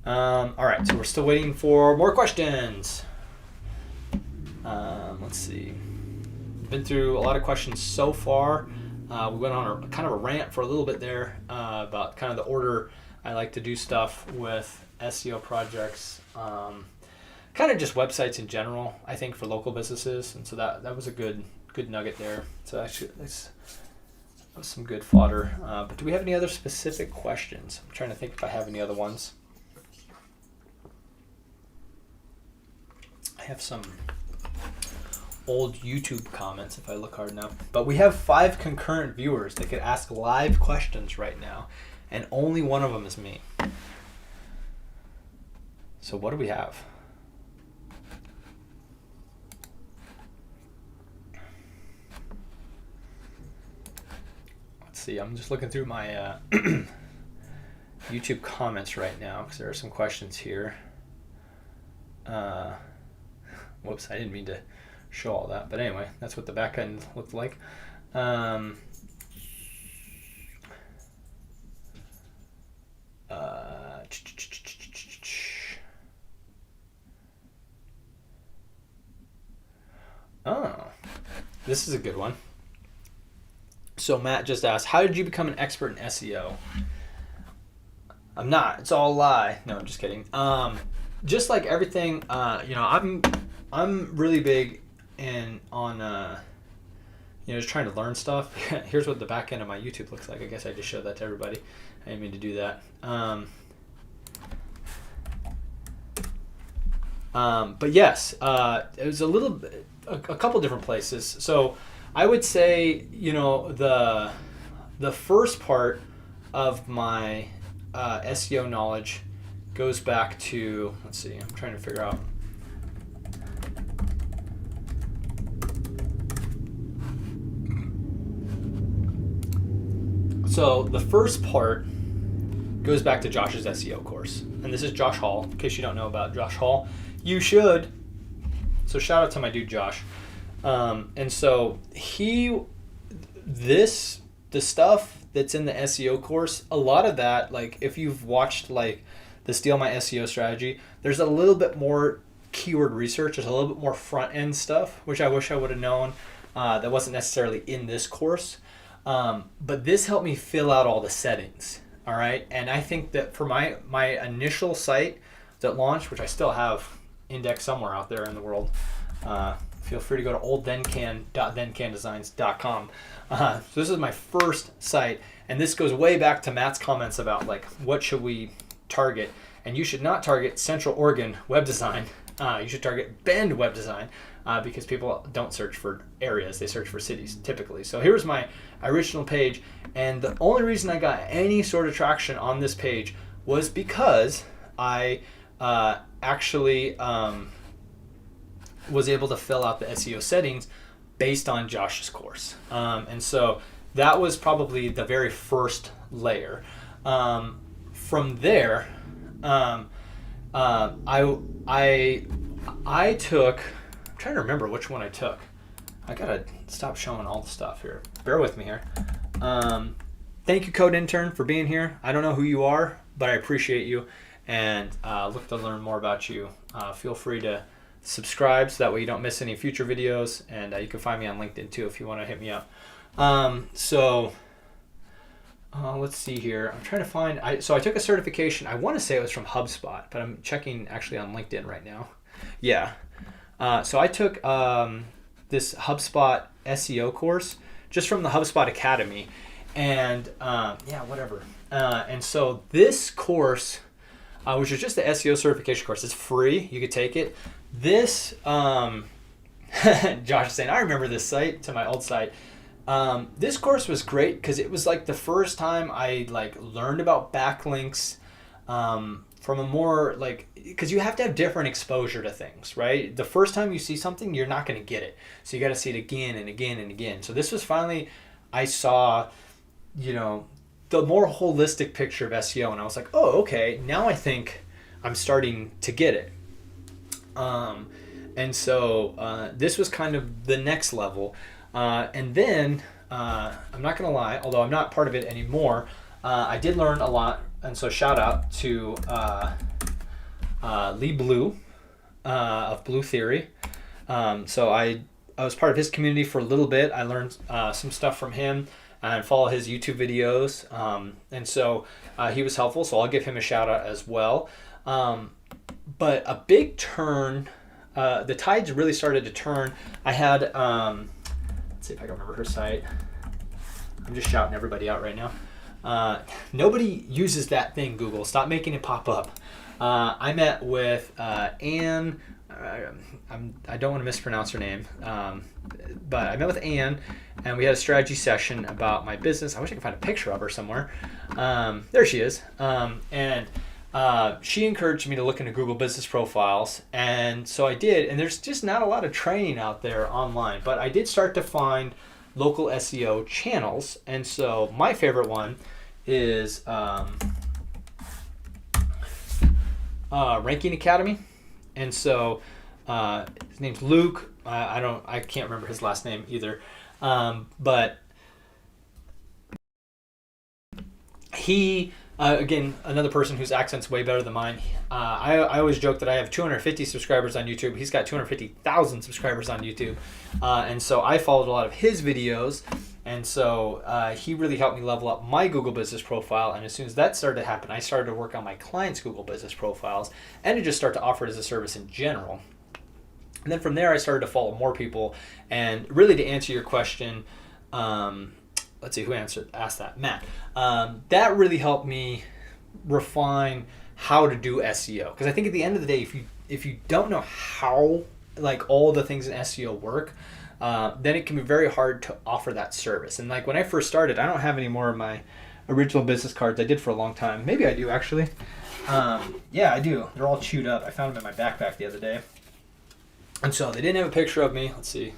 All right, so we're still waiting for more questions. Let's see. We've been through a lot of questions so far. We went on kind of a rant for a little bit there about kind of the order I like to do stuff with SEO projects. Kind of just websites in general, I think, for local businesses. And so that was a good nugget there. So actually, that was some good fodder. But do we have any other specific questions? I'm trying to think if I have any other ones. I have some old YouTube comments if I look hard enough. But we have 5 concurrent viewers that could ask live questions right now, and only one of them is me. So what do we have? Let's see, I'm just looking through my YouTube comments right now because there are some questions here. Whoops, I didn't mean to show all that, but anyway, that's what the back end looked like. Oh, this is a good one. So Matt just asked, how did you become an expert in SEO? I'm not. It's all a lie. No, I'm just kidding. Just like everything, I'm really big on just trying to learn stuff. Here's what the back end of my YouTube looks like. I guess I just showed that to everybody. I didn't mean to do that. But yes, it was a couple different places. So I would say, the first part of my SEO knowledge goes back to, let's see, I'm trying to figure out. So the first part goes back to Josh's SEO course. And this is Josh Hall. In case you don't know about Josh Hall, you should. So shout out to my dude Josh. And so the stuff that's in the SEO course, a lot of that, like if you've watched like the Steal My SEO strategy, there's a little bit more keyword research. There's a little bit more front end stuff, which I wish I would have known. That wasn't necessarily in this course. But this helped me fill out all the settings. All right. And I think that for my initial site that launched, which I still have indexed somewhere out there in the world, feel free to go to oldthencan.thencandesigns.com. So this is my first site, and this goes way back to Matt's comments about like what should we target, and you should not target Central Oregon web design. You should target Bend web design because people don't search for areas; they search for cities typically. So here's my original page, and the only reason I got any sort of traction on this page was because I actually was able to fill out the SEO settings based on Josh's course. And so that was probably the very first layer. From there, I took, I'm trying to remember which one I took. I gotta stop showing all the stuff here. Bear with me here. Thank you, Code Intern, for being here. I don't know who you are, but I appreciate you and look to learn more about you. Feel free to subscribe so that way you don't miss any future videos, and you can find me on LinkedIn too if you want to hit me up. Let's see here. I'm trying to find, so I took a certification. I want to say it was from HubSpot, but I'm checking actually on LinkedIn right now. Yeah. So I took this HubSpot SEO course just from the HubSpot Academy, and whatever. And so this course, which is just the SEO certification course, it's free. You could take it. This, Josh is saying, I remember this site to my old site. This course was great because it was like the first time I like learned about backlinks from a more like, because you have to have different exposure to things, right? The first time you see something, you're not going to get it. So you got to see it again and again and again. So this was finally, I saw, the more holistic picture of SEO, and I was like, oh, okay, now I think I'm starting to get it. And so this was kind of the next level. And then, I'm not going to lie, although I'm not part of it anymore, I did learn a lot. And so shout out to Lee Blue of Blue Theory. So I was part of his community for a little bit. I learned some stuff from him and follow his YouTube videos. And so he was helpful, so I'll give him a shout out as well. But a big turn, the tides really started to turn. I had, let's see if I can remember her site. I'm just shouting everybody out right now. Nobody uses that thing, Google. Stop making it pop up. I met with Anne. I don't want to mispronounce her name, but I met with Anne, and we had a strategy session about my business. I wish I could find a picture of her somewhere. There she is. And she encouraged me to look into Google business profiles, and so I did. And there's just not a lot of training out there online, but I did start to find local SEO channels. And so my favorite one is Ranking Academy. And so his name's Luke. I can't remember his last name either. But he, again, another person whose accent's way better than mine. I always joke that I have 250 subscribers on YouTube. He's got 250,000 subscribers on YouTube. And so I followed a lot of his videos. And so he really helped me level up my Google business profile. And as soon as that started to happen, I started to work on my clients' Google business profiles and to just start to offer it as a service in general. And then from there, I started to follow more people. And really, to answer your question, let's see who asked that. Matt. That really helped me refine how to do SEO, because I think at the end of the day, if you don't know how like all the things in SEO work, then it can be very hard to offer that service. And like when I first started, I don't have any more of my original business cards I did for a long time. Maybe I do actually. Yeah, I do. They're all chewed up. I found them in my backpack the other day. And so they didn't have a picture of me. Let's see.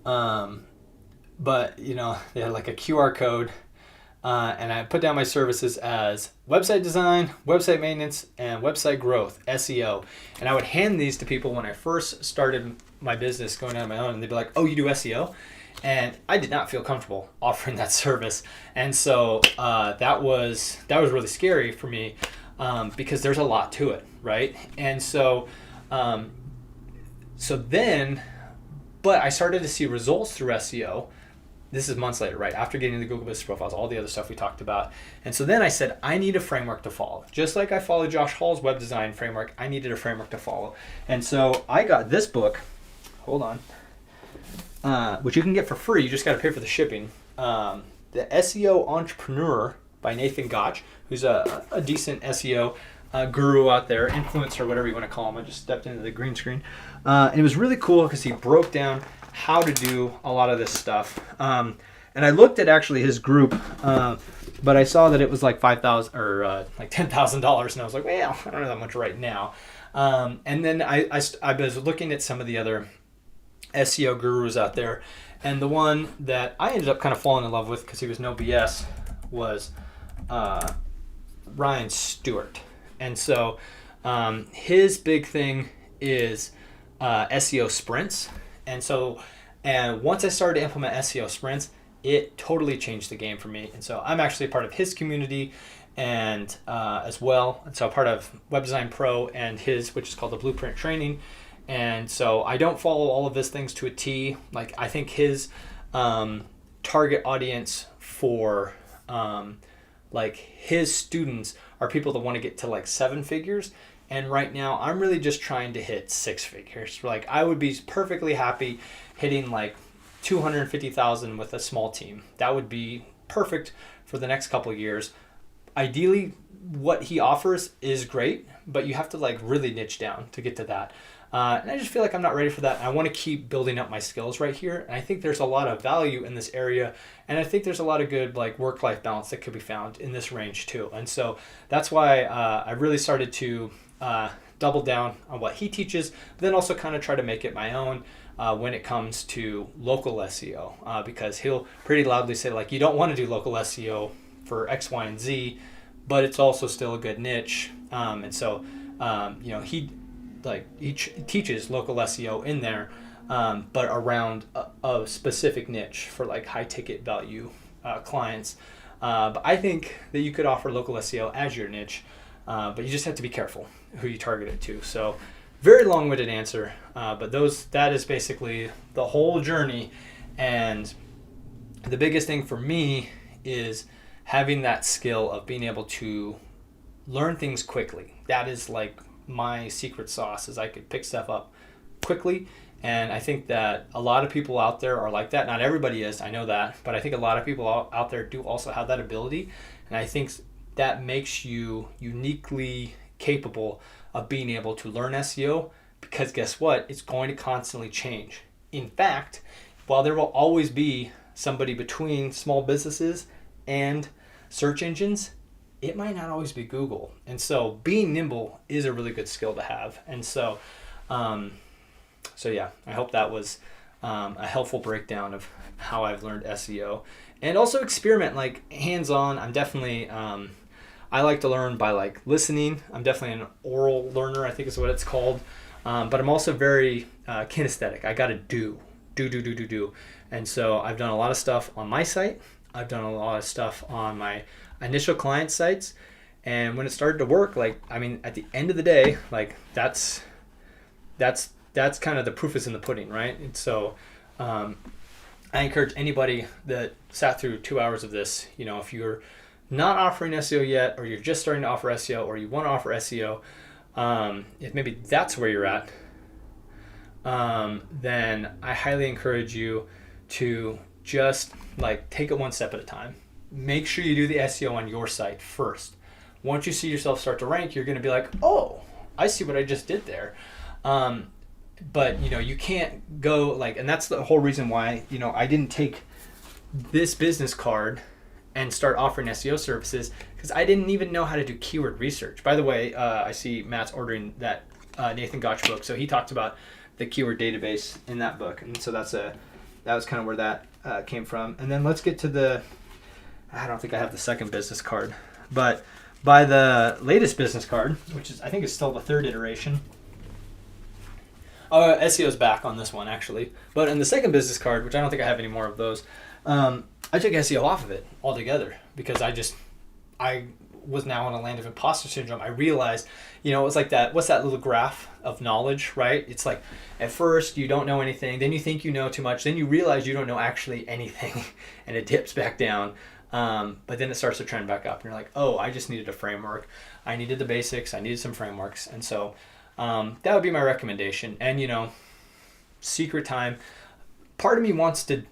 But they had like a QR code. and I put down my services as website design, website maintenance, and website growth, SEO. And I would hand these to people when I first started my business going out on my own, and they'd be like, "Oh, you do SEO?" And I did not feel comfortable offering that service. And so that was really scary for me, because there's a lot to it, right? And so but I started to see results through SEO. This is months later, right? After getting the Google Business Profiles, all the other stuff we talked about. And so then I said, I need a framework to follow. Just like I followed Josh Hall's web design framework, I needed a framework to follow. And so I got this book, hold on, which you can get for free. You just got to pay for the shipping. The SEO Entrepreneur by Nathan Gotch, who's a decent SEO guru out there, influencer, whatever you want to call him. I just stepped into the green screen. And it was really cool because he broke down how to do a lot of this stuff. And I looked at actually his group, but I saw that it was like $5,000 or like $10,000, and I was like, well, I don't know that much right now. And then I was looking at some of the other SEO gurus out there, and the one that I ended up kind of falling in love with because he was no BS was Ryan Stewart. And so his big thing is SEO sprints. And once I started to implement SEO sprints, it totally changed the game for me. And so I'm actually a part of his community and as well. And so I'm part of Web Design Pro and his, which is called the Blueprint Training. And so I don't follow all of his things to a T. Like I think his target audience for like his students are people that want to get to like 7 figures. And right now I'm really just trying to hit 6 figures. Like I would be perfectly happy hitting like 250,000 with a small team. That would be perfect for the next couple of years. Ideally, what he offers is great, but you have to like really niche down to get to that. And I just feel like I'm not ready for that. I want to keep building up my skills right here. And I think there's a lot of value in this area. And I think there's a lot of good like work-life balance that could be found in this range too. And so that's why I really started to double down on what he teaches, but then also kind of try to make it my own when it comes to local SEO, because he'll pretty loudly say like, you don't want to do local SEO for X, Y, and Z, but it's also still a good niche. And so, he teaches local SEO in there, but around a specific niche for like high ticket value clients. But I think that you could offer local SEO as your niche, but you just have to be careful who you target it to. So very long-winded answer, but that is basically the whole journey. And the biggest thing for me is having that skill of being able to learn things quickly. That is like my secret sauce, is I could pick stuff up quickly. And I think that a lot of people out there are like that. Not everybody is, I know that, but I think a lot of people out there do also have that ability. And I think that makes you uniquely capable of being able to learn SEO, because guess what? It's going to constantly change. In fact, while there will always be somebody between small businesses and search engines, it might not always be Google. And so being nimble is a really good skill to have. And so, yeah, I hope that was a helpful breakdown of how I've learned SEO. And also experiment, like hands-on. I'm definitely, I like to learn by like listening. I'm definitely an oral learner, I think is what it's called. But I'm also very kinesthetic. I got to do. And so I've done a lot of stuff on my site. I've done a lot of stuff on my initial client sites. And when it started to work, like, I mean, at the end of the day, like that's kind of the proof is in the pudding, right? And so I encourage anybody that sat through 2 hours of this, if you're not offering SEO yet, or you're just starting to offer SEO, or you want to offer SEO, if maybe that's where you're at, then I highly encourage you to just like take it one step at a time. Make sure you do the SEO on your site first. Once you see yourself start to rank, you're going to be like, oh, I see what I just did there. But you can't go like, and that's the whole reason why, I didn't take this business card and start offering SEO services, because I didn't even know how to do keyword research. By the way, I see Matt's ordering that Nathan Gotch book. So he talks about the keyword database in that book. And so that was kind of where that came from. And then let's get to I don't think I have the second business card, but by the latest business card, which is I think is still the third iteration. SEO's back on this one actually, but in the second business card, which I don't think I have any more of those, I took SEO off of it altogether because I was now in a land of imposter syndrome. I realized, it was like that. What's that little graph of knowledge, right? It's like at first you don't know anything, then you think you know too much, then you realize you don't know actually anything, and it dips back down. But then it starts to trend back up, and you're like, oh, I just needed a framework. I needed the basics. I needed some frameworks, and so that would be my recommendation. And secret time. Part of me wants to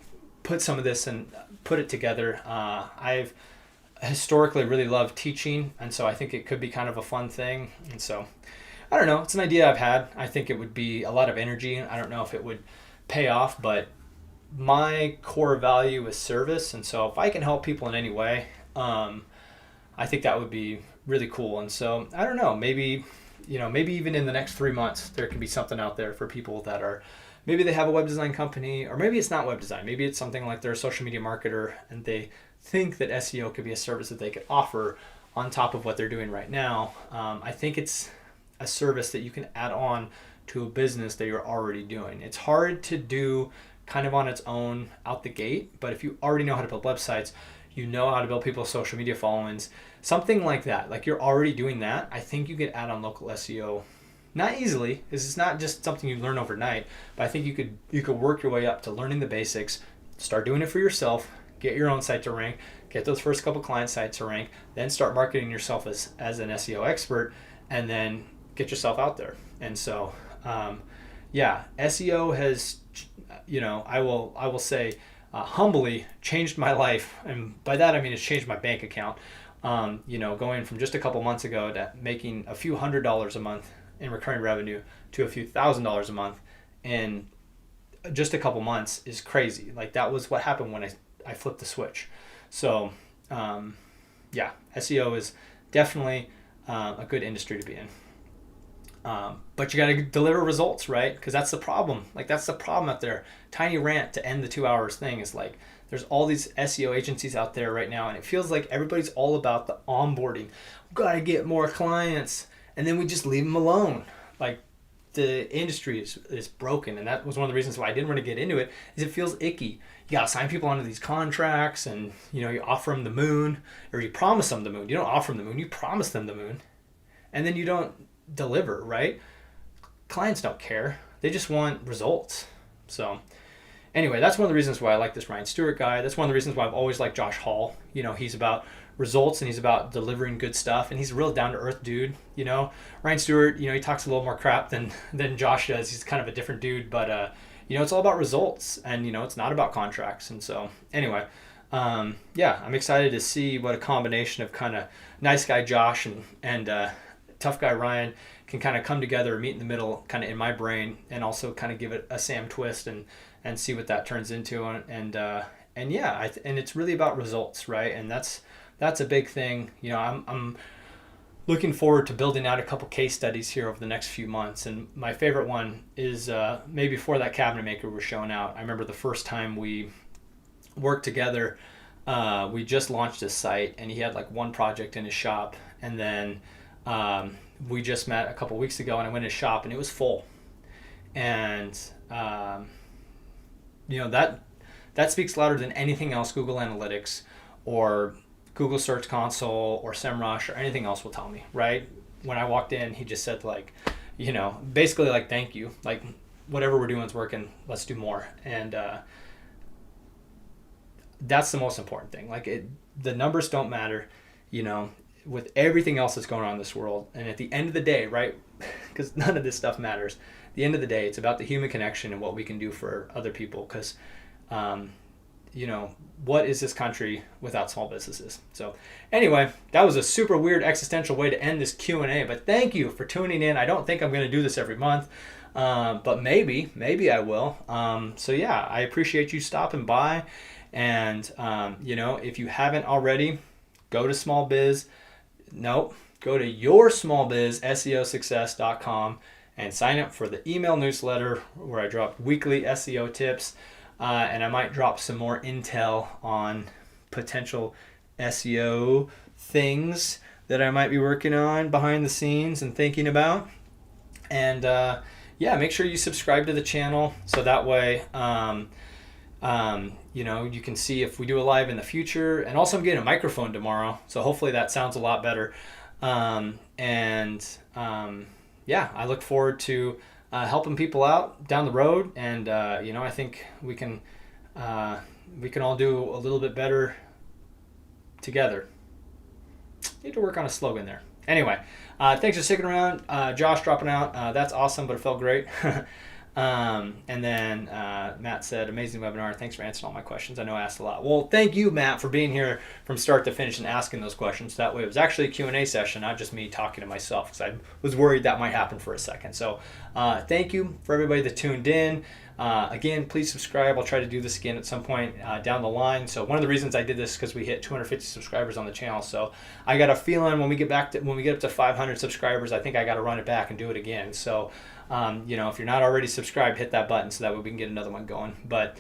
put some of this and put it together. I've historically really loved teaching, and so I think it could be kind of a fun thing. And so I don't know, it's an idea I've had. I think it would be a lot of energy. I don't know if it would pay off, but my core value is service, and so if I can help people in any way, I think that would be really cool. And so I don't know, maybe even in the next 3 months there could be something out there for people that are, maybe they have a web design company, or maybe it's not web design, maybe it's something like they're a social media marketer and they think that SEO could be a service that they could offer on top of what they're doing right now. I think it's a service that you can add on to a business that you're already doing. It's hard to do kind of on its own out the gate, but if you already know how to build websites, you know how to build people's social media followings, something like that, like you're already doing that, I think you could add on local SEO. Not easily, this is not just something you learn overnight, but I think you could work your way up to learning the basics, start doing it for yourself, get your own site to rank, get those first couple client sites to rank, then start marketing yourself as an SEO expert, and then get yourself out there. And so, SEO has, I will say, humbly changed my life, and by that I mean it's changed my bank account. Going from just a couple months ago to making a few $100s a month in recurring revenue to a few $1,000s a month in just a couple months is crazy. Like that was what happened when I flipped the switch. So SEO is definitely a good industry to be in. But you got to deliver results, right? Because that's the problem. Like that's the problem out there. Tiny rant to end the 2 hours thing is like, there's all these SEO agencies out there right now, and it feels like everybody's all about the onboarding. We've got to get more clients, and then we just leave them alone. Like the industry is broken, and that was one of the reasons why I didn't want to get into it. Is it feels icky. You got to sign people onto these contracts, and you offer them the moon, or you promise them the moon. You don't offer them the moon, you promise them the moon, and then you don't deliver, right? Clients don't care. They just want results. So anyway, that's one of the reasons why I like this Ryan Stewart guy. That's one of the reasons why I've always liked Josh Hall. He's about results and he's about delivering good stuff, and he's a real down-to-earth dude. Ryan Stewart, he talks a little more crap than Josh does. He's kind of a different dude, but it's all about results, and it's not about contracts. And so anyway, I'm excited to see what a combination of kind of nice guy Josh and tough guy Ryan can kind of come together, meet in the middle, kind of in my brain, and also kind of give it a Sam twist and see what that turns into. And it's really about results, right? And that's a big thing. I'm looking forward to building out a couple case studies here over the next few months. And my favorite one is maybe before that cabinet maker was shown out. I remember the first time we worked together, we just launched his site, and he had like one project in his shop, and then we just met a couple weeks ago, and I went to his shop and it was full. And that speaks louder than anything else Google Analytics or Google Search Console or SEMrush or anything else will tell me, right? When I walked in, he just said basically like, thank you, like whatever we're doing is working, let's do more. And that's the most important thing. Like the numbers don't matter, with everything else that's going on in this world. And at the end of the day, right, because none of this stuff matters, at the end of the day, it's about the human connection and what we can do for other people. Because what is this country without small businesses? So anyway, that was a super weird existential way to end this Q&A, but thank you for tuning in. I don't think I'm going to do this every month, but maybe I will. I appreciate you stopping by. And if you haven't already, go to go to yoursmallbizseosuccess.com and sign up for the email newsletter where I drop weekly SEO tips, and I might drop some more intel on potential SEO things that I might be working on behind the scenes and thinking about. And yeah, make sure you subscribe to the channel so that way you can see if we do a live in the future. And also I'm getting a microphone tomorrow, so hopefully that sounds a lot better. Yeah, I look forward to helping people out down the road. And I think we can all do a little bit better together. Need to work on a slogan there. Anyway, thanks for sticking around. Josh dropping out. That's awesome, but it felt great. And then Matt said, amazing webinar. Thanks for answering all my questions. I know I asked a lot. Well, thank you, Matt, for being here from start to finish and asking those questions. That way it was actually a Q&A session, not just me talking to myself, because I was worried that might happen for a second. So thank you for everybody that tuned in. Again, please subscribe. I'll try to do this again at some point down the line. So one of the reasons I did this is because we hit 250 subscribers on the channel. So I got a feeling when we get up to 500 subscribers, I think I got to run it back and do it again. So if you're not already subscribed, hit that button so that way we can get another one going. But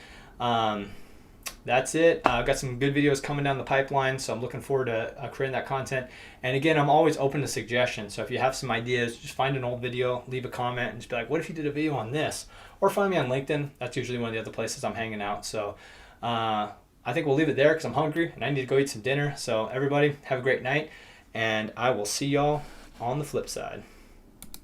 that's it. I've got some good videos coming down the pipeline, so I'm looking forward to creating that content. And again, I'm always open to suggestions. So if you have some ideas, just find an old video, leave a comment, and just be like, what if you did a video on this? Or find me on LinkedIn. That's usually one of the other places I'm hanging out. So I think we'll leave it there because I'm hungry and I need to go eat some dinner. So everybody, have a great night, and I will see y'all on the flip side.